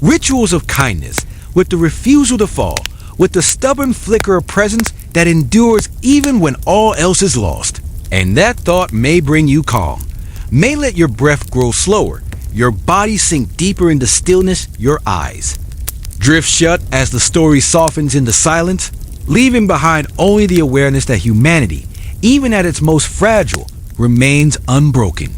rituals of kindness, with the refusal to fall, with the stubborn flicker of presence that endures even when all else is lost. And that thought may bring you calm, may let your breath grow slower, your body sink deeper into stillness, your eyes drift shut as the story softens into silence, leaving behind only the awareness that humanity, even at its most fragile, remains unbroken.